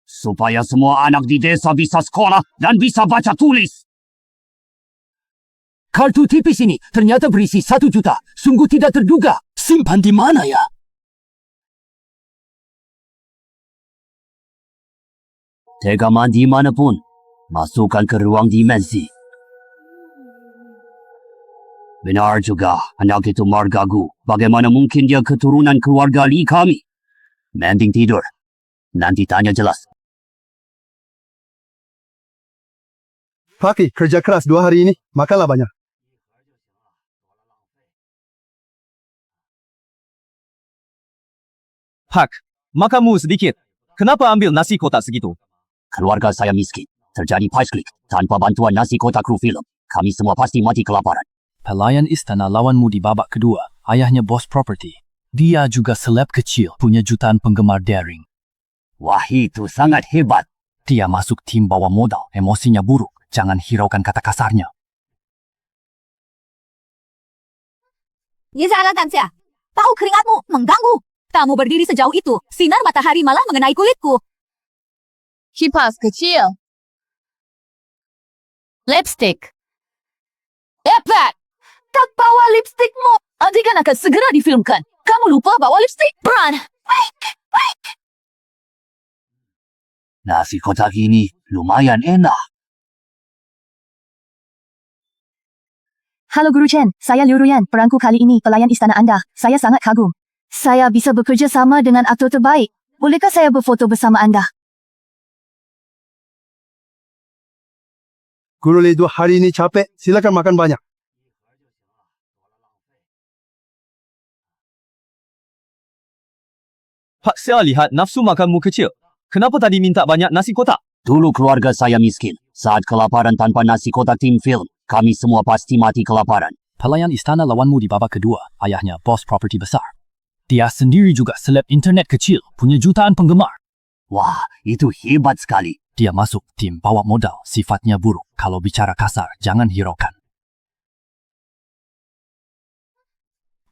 Supaya semua anak di desa bisa sekolah dan bisa baca tulis. Kartu tipis ini ternyata berisi 1 juta. Sungguh tidak terduga. Simpan di mana ya? Tegaman di manapun, masukkan ke ruang dimensi. Benar juga, anak itu margagu. Bagaimana mungkin dia keturunan keluarga Lee kami? Mending tidur. Nanti tanya jelas. Paki, kerja keras 2 hari ini, makanlah banyak. Pak, makanmu sedikit. Kenapa ambil nasi kotak segitu? Keluarga saya miskin. Terjadi paisklik. Tanpa bantuan nasi kotak kru film, kami semua pasti mati kelaparan. Pelayan istana lawanmu di babak kedua, ayahnya bos properti. Dia juga seleb kecil, punya jutaan penggemar daring. Wah, itu sangat hebat. Dia masuk tim bawah modal, emosinya buruk. Jangan hiraukan kata kasarnya. Yizara Tansia, tahu keringatmu mengganggu. Kamu berdiri sejauh itu, sinar matahari malah mengenai kulitku. Kipas kecil. Lipstick. Hebat! Tak bawa lipstikmu. Adegan akan segera difilmkan. Kamu lupa bawa lipstik? Bran! Nasi kotak ini lumayan enak. Halo Guru Chen, saya Liu Ruyan, perangku kali ini pelayan istana anda. Saya sangat kagum. Saya bisa bekerja sama dengan aktor terbaik. Bolehkah saya berfoto bersama anda? Guru Lee 2 hari ini capek, silakan makan banyak. Pak, saya lihat nafsu makanmu kecil. Kenapa tadi minta banyak nasi kotak? Dulu keluarga saya miskin. Saat kelaparan tanpa nasi kotak tim film, kami semua pasti mati kelaparan. Pelayan istana lawanmu di babak kedua, ayahnya bos properti besar. Dia sendiri juga seleb internet kecil, punya jutaan penggemar. Wah, itu hebat sekali. Dia masuk tim bawah modal, sifatnya buruk. Kalau bicara kasar, jangan hiraukan.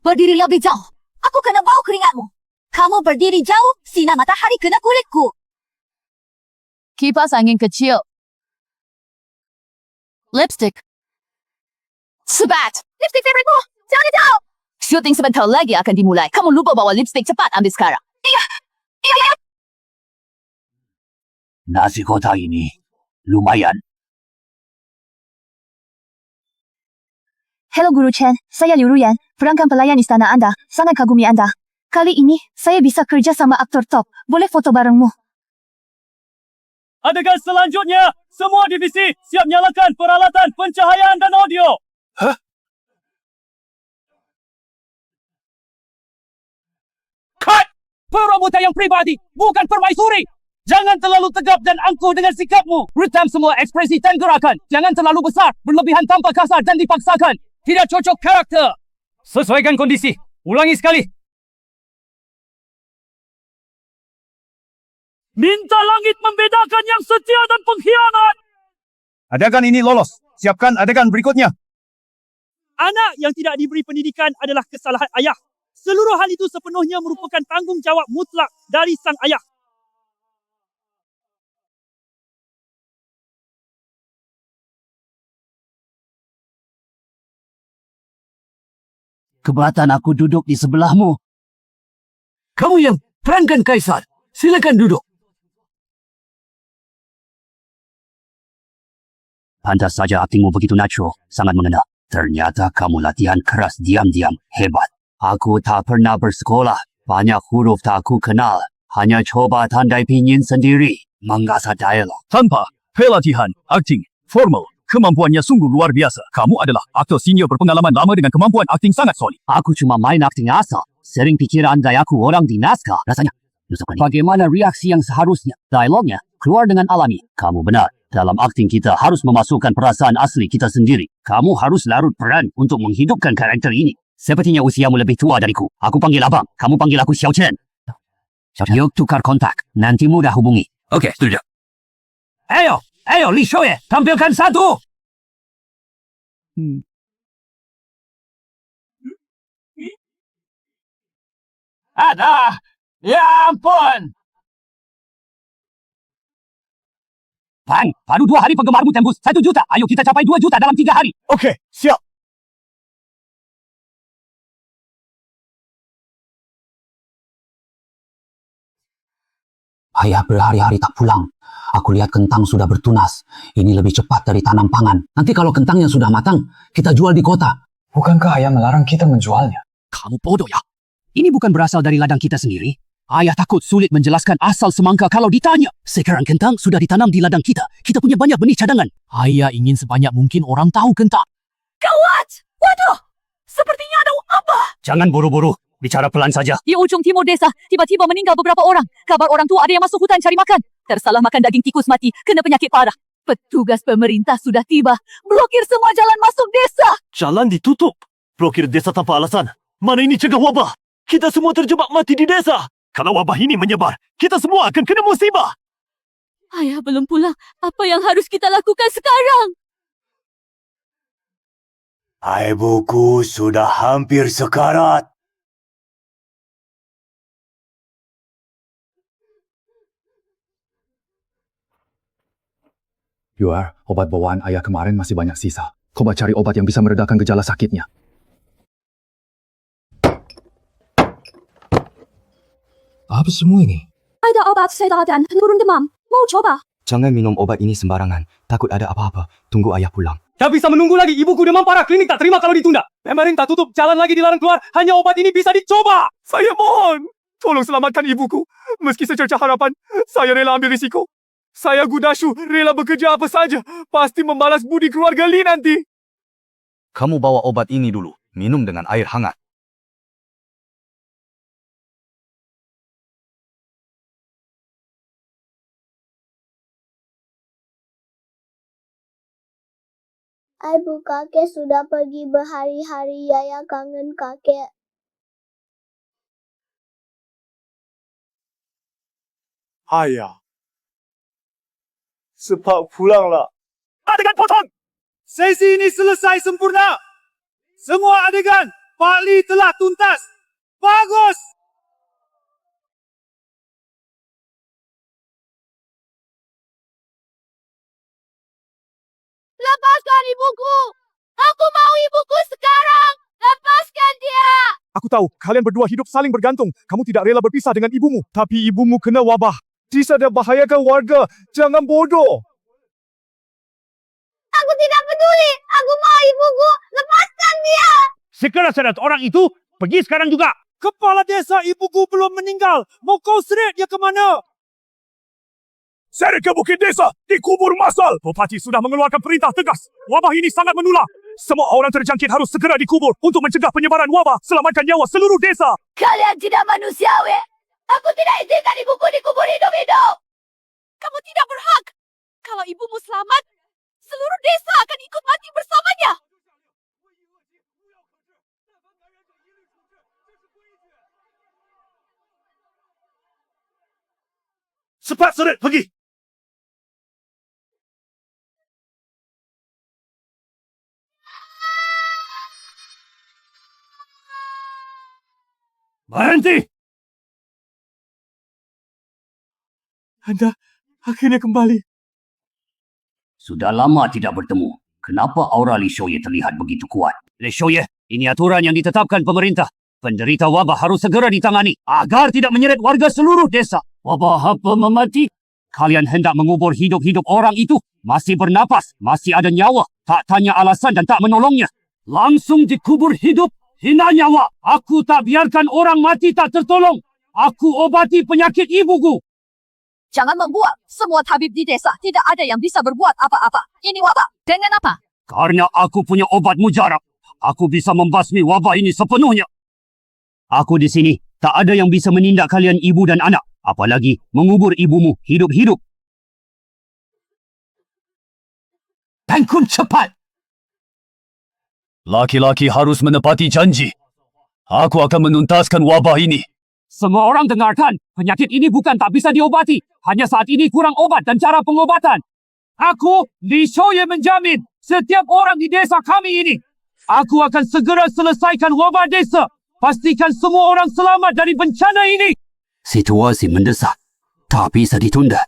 Berdiri lebih jauh. Aku kena bau keringatmu. Kamu berdiri jauh, sinar matahari kena kulitku. Kipas angin kecil. Lipstick. Sebat! Lipstick favoritmu! Jangan jauh! Syuting sebentar lagi akan dimulai. Kamu lupa bawa lipstick, cepat ambil sekarang. Iya! Nasi kotak ini lumayan. Hello Guru Chen, saya Liu Ruyan, perangkan pelayan istana anda. Sangat kagumi anda. Kali ini, saya bisa kerja sama aktor top. Boleh foto barengmu? Adegan selanjutnya, semua divisi siap nyalakan peralatan pencahayaan dan audio. Hah? Cut! Perobotan yang pribadi, bukan permaisuri. Jangan terlalu tegap dan angkuh dengan sikapmu. Retam semua ekspresi dan gerakan. Jangan terlalu besar, berlebihan tanpa kasar dan dipaksakan. Tidak cocok karakter. Sesuaikan kondisi. Ulangi sekali. Minta langit membedakan yang setia dan pengkhianat. Adegan ini lolos. Siapkan adegan berikutnya. Anak yang tidak diberi pendidikan adalah kesalahan ayah. Seluruh hal itu sepenuhnya merupakan tanggungjawab mutlak dari sang ayah. Keberatan aku duduk di sebelahmu. Kamu yang perankan Kaisar. Silakan duduk. Pantas saja aktingmu begitu natural, sangat mengena. Ternyata kamu latihan keras diam-diam, hebat. Aku tak pernah bersekolah, banyak huruf tak aku kenal. Hanya coba tandai pinyin sendiri, mengasah dialog. Tanpa pelatihan akting formal, kemampuannya sungguh luar biasa. Kamu adalah aktor senior berpengalaman lama dengan kemampuan akting sangat solid. Aku cuma main akting asal. Sering pikir andai aku orang di naskah. Rasanya, bagaimana reaksi yang seharusnya? Dialognya keluar dengan alami. Kamu benar. Dalam akting kita harus memasukkan perasaan asli kita sendiri. Kamu harus larut peran untuk menghidupkan karakter ini. Sepertinya usiamu lebih tua dariku. Aku panggil abang. Kamu panggil aku Xiao Chen. Yuk tukar kontak. Nanti mudah hubungi. Okey, setuju. Ayo, Li Shoye, tampilkan satu. Ada. Ya ampun. Bang, baru 2 hari penggemarmu tembus 1 juta. Ayo kita capai 2 juta dalam 3 hari. Okey, siap. Ayah berhari-hari tak pulang. Aku lihat kentang sudah bertunas. Ini lebih cepat dari tanam pangan. Nanti kalau kentangnya sudah matang, kita jual di kota. Bukankah ayah melarang kita menjualnya? Kamu bodoh ya? Ini bukan berasal dari ladang kita sendiri. Ayah takut sulit menjelaskan asal semangka kalau ditanya. Sekarang kentang sudah ditanam di ladang kita. Kita punya banyak benih cadangan. Ayah ingin sebanyak mungkin orang tahu kentang. Gawat! Waduh! Sepertinya ada wabah. Jangan buru-buru. Bicara pelan saja. Di ujung timur desa, tiba-tiba meninggal beberapa orang. Kabar orang tua ada yang masuk hutan cari makan. Tersalah makan daging tikus mati, kena penyakit parah. Petugas pemerintah sudah tiba. Blokir semua jalan masuk desa. Jalan ditutup. Blokir desa tanpa alasan. Mana ini cegah wabah? Kita semua terjebak mati di desa. Kalau wabah ini menyebar, kita semua akan kena musibah. Ayah belum pulang. Apa yang harus kita lakukan sekarang? Ibuku sudah hampir sekarat. Yuar, obat bawaan ayah kemarin masih banyak sisa. Coba cari obat yang bisa meredakan gejala sakitnya. Apa semua ini? Ada obat sedar dan penurun demam. Mau coba? Jangan minum obat ini sembarangan. Takut ada apa-apa. Tunggu ayah pulang. Tak bisa menunggu lagi, ibuku demam parah. Klinik tak terima kalau ditunda. Pemerintah tutup, jalan lagi dilarang keluar. Hanya obat ini bisa dicoba. Saya mohon, tolong selamatkan ibuku. Meski secerca harapan, saya rela ambil risiko. Saya Gudashu, rela bekerja apa saja. Pasti membalas budi keluarga Li nanti. Kamu bawa obat ini dulu. Minum dengan air hangat. Ibu kakek sudah pergi berhari-hari. Yaya kangen kakek. Ayah. Cepat pulanglah. Adegan potong! Sesi ini selesai sempurna. Semua adegan, Pak Li telah tuntas. Bagus! Lepaskan ibuku! Aku mau ibuku sekarang! Lepaskan dia! Aku tahu, kalian berdua hidup saling bergantung. Kamu tidak rela berpisah dengan ibumu. Tapi ibumu kena wabah. Tidak bahayakan warga. Jangan bodoh. Aku tidak peduli! Aku mau ibuku! Lepaskan dia! Segera seret orang itu, pergi sekarang juga. Kepala desa ibuku belum meninggal. Mau kau seret dia ke mana? Seret ke bukit desa, dikubur massal. Bupati sudah mengeluarkan perintah tegas. Wabah ini sangat menular. Semua orang terjangkit harus segera dikubur untuk mencegah penyebaran wabah. Selamatkan nyawa seluruh desa. Kalian tidak manusiawi. Aku tidak izinkan ibuku dikubur hidup-hidup. Kamu tidak berhak. Kalau ibumu selamat, seluruh desa akan ikut mati bersamanya. Cepat seret, pergi. Berhenti! Anda akhirnya kembali. Sudah lama tidak bertemu. Kenapa aura Li Shoye terlihat begitu kuat? Li Shoye, ini aturan yang ditetapkan pemerintah. Penderita wabah harus segera ditangani agar tidak menyeret warga seluruh desa. Wabah apa memati? Kalian hendak mengubur hidup-hidup orang itu. Masih bernapas, masih ada nyawa. Tak tanya alasan dan tak menolongnya. Langsung dikubur hidup, hina nyawa. Aku tak biarkan orang mati tak tertolong. Aku obati penyakit ibuku. Jangan membuat. Semua tabib di desa tidak ada yang bisa berbuat apa-apa. Ini wabah. Dengan apa? Karena aku punya obat mujarab. Aku bisa membasmi wabah ini sepenuhnya. Aku di sini. Tak ada yang bisa menindak kalian ibu dan anak. Apalagi mengubur ibumu hidup-hidup. Tangkum cepat! Laki-laki harus menepati janji. Aku akan menuntaskan wabah ini. Semua orang dengarkan. Penyakit ini bukan tak bisa diobati. Hanya saat ini kurang obat dan cara pengobatan. Aku, Li Shoye menjamin setiap orang di desa kami ini. Aku akan segera selesaikan wabah desa. Pastikan semua orang selamat dari bencana ini. Situasi mendesak. Tak bisa ditunda.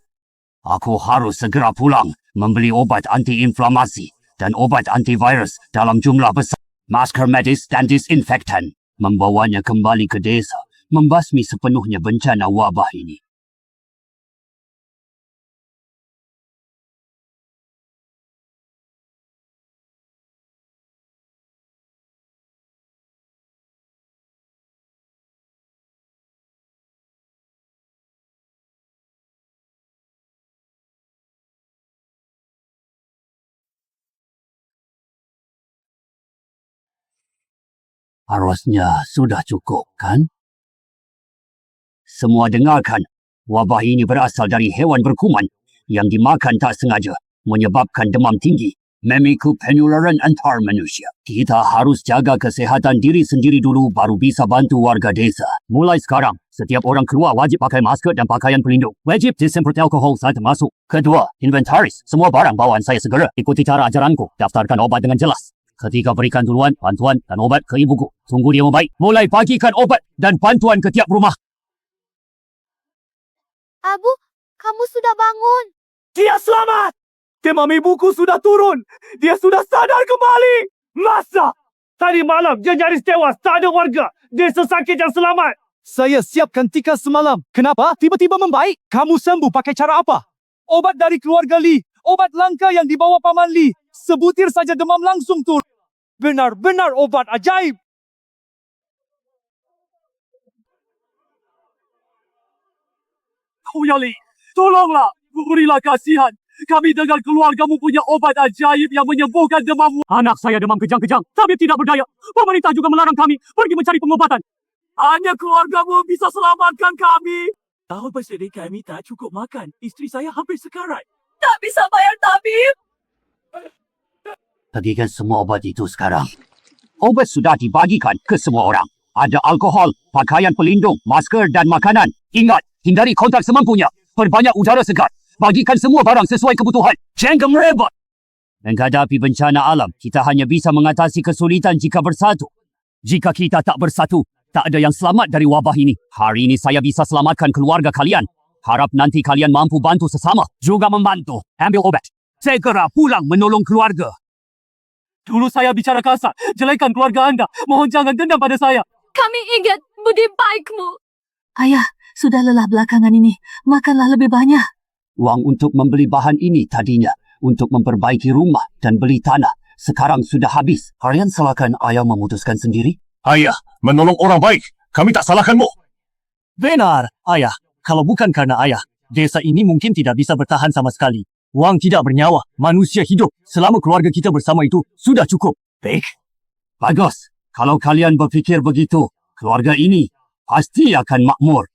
Aku harus segera pulang membeli obat anti-inflamasi dan obat antivirus dalam jumlah besar. Masker medis dan disinfektan. Membawanya kembali ke desa. Membasmi sepenuhnya bencana wabah ini. Harusnya sudah cukup, kan? Semua dengarkan, wabah ini berasal dari hewan berkuman yang dimakan tak sengaja, menyebabkan demam tinggi, memicu penularan antar manusia. Kita harus jaga kesihatan diri sendiri dulu baru bisa bantu warga desa. Mulai sekarang, setiap orang keluar wajib pakai masker dan pakaian pelindung. Wajib disemprot alkohol saat masuk. Kedua, inventaris semua barang bawaan saya segera. Ikuti cara ajaranku, daftarkan obat dengan jelas. Ketika berikan duluan, bantuan dan obat ke ibuku. Sungguh dia membaik. Mulai bagikan obat dan bantuan ke tiap rumah. Abu, kamu sudah bangun. Dia selamat! Demam ibuku sudah turun. Dia sudah sadar kembali. Masa? Tadi malam dia nyaris tewas. Tak ada warga desa sakit yang selamat. Saya siapkan tikas semalam. Kenapa? Tiba-tiba membaik. Kamu sembuh pakai cara apa? Obat dari keluarga Lee. Obat langka yang dibawa Paman Lee. Sebutir saja demam langsung turun. Benar-benar obat ajaib. Kuyali, tolonglah. Berilah kasihan. Kami dengar keluargamu punya obat ajaib yang menyembuhkan demam. Anak saya demam kejang-kejang, tapi tidak berdaya. Pemerintah juga melarang kami pergi mencari pengobatan. Hanya keluargamu bisa selamatkan kami. Tahun bersedih kami tak cukup makan. Isteri saya hampir sekarat. Tak bisa bayar tabib. Bagikan semua obat itu sekarang. Obat sudah dibagikan ke semua orang. Ada alkohol, pakaian pelindung, masker dan makanan. Ingat, hindari kontak semampunya. Perbanyak udara segar. Bagikan semua barang sesuai kebutuhan. Jangan merebut. Menghadapi bencana alam, kita hanya bisa mengatasi kesulitan jika bersatu. Jika kita tak bersatu, tak ada yang selamat dari wabah ini. Hari ini saya bisa selamatkan keluarga kalian. Harap nanti kalian mampu bantu sesama. Juga membantu. Ambil obat. Segera pulang menolong keluarga. Dulu saya bicara kasar. Jelekkan keluarga anda. Mohon jangan dendam pada saya. Kami ingat budi baikmu. Ayah, sudah lelah belakangan ini. Makanlah lebih banyak. Uang untuk membeli bahan ini tadinya untuk memperbaiki rumah dan beli tanah. Sekarang sudah habis. Kalian salahkan ayah memutuskan sendiri? Ayah, menolong orang baik. Kami tak salahkanmu. Benar, ayah. Kalau bukan karena ayah, desa ini mungkin tidak bisa bertahan sama sekali. Wang tidak bernyawa, manusia hidup. Selama keluarga kita bersama itu, sudah cukup. Baik. Bagus. Kalau kalian berfikir begitu, keluarga ini pasti akan makmur.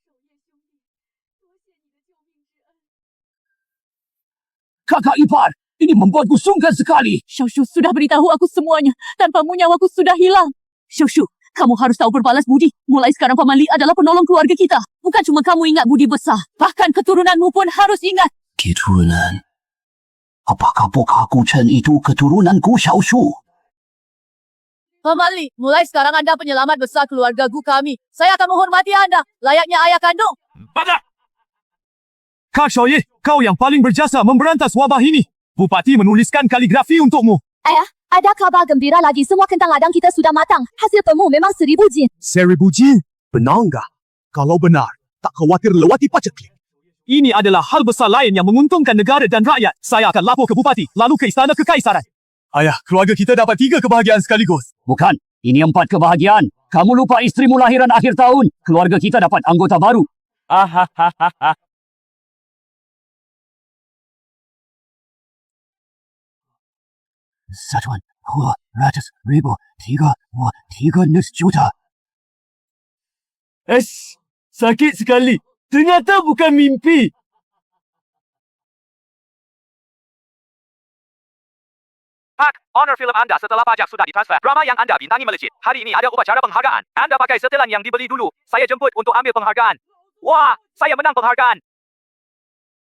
Kakak ipar, ini membuatku sungkan sekali. Shoshu sudah beritahu aku semuanya. Tanpamu nyawaku sudah hilang. Shoshu, kamu harus tahu berbalas budi. Mulai sekarang Paman Lee adalah penolong keluarga kita. Bukan cuma kamu ingat budi besar. Bahkan keturunanmu pun harus ingat. Keturunan? Apakah Boka Kuchen itu keturunanku, Xiaoshu? Paman Lee, mulai sekarang anda penyelamat besar keluarga kami. Saya akan menghormati anda. Layaknya ayah kandung. Pada! Kak Xiaoye, kau yang paling berjasa memberantas wabah ini. Bupati menuliskan kaligrafi untukmu. Ayah, ada kabar gembira lagi. Semua kentang ladang kita sudah matang. Hasil temu memang 1000 jin. 1000 jin? Benar enggak? Kalau benar, tak khawatir lewati paceklik. Ini adalah hal besar lain yang menguntungkan negara dan rakyat. Saya akan lapor ke Bupati, lalu ke Istana Kekaisaran. Ayah, keluarga kita dapat 3 kebahagiaan sekaligus. Bukan, ini 4 kebahagiaan. Kamu lupa istrimu lahiran akhir tahun. Keluarga kita dapat anggota baru. Ahahaha. Satuan, 200,000, 300 juta. Sakit sekali. Ternyata bukan mimpi. Pak, honor film anda setelah pajak sudah ditransfer. Drama yang anda bintangi melejit. Hari ini ada upacara penghargaan. Anda pakai setelan yang dibeli dulu. Saya jemput untuk ambil penghargaan. Wah, saya menang penghargaan.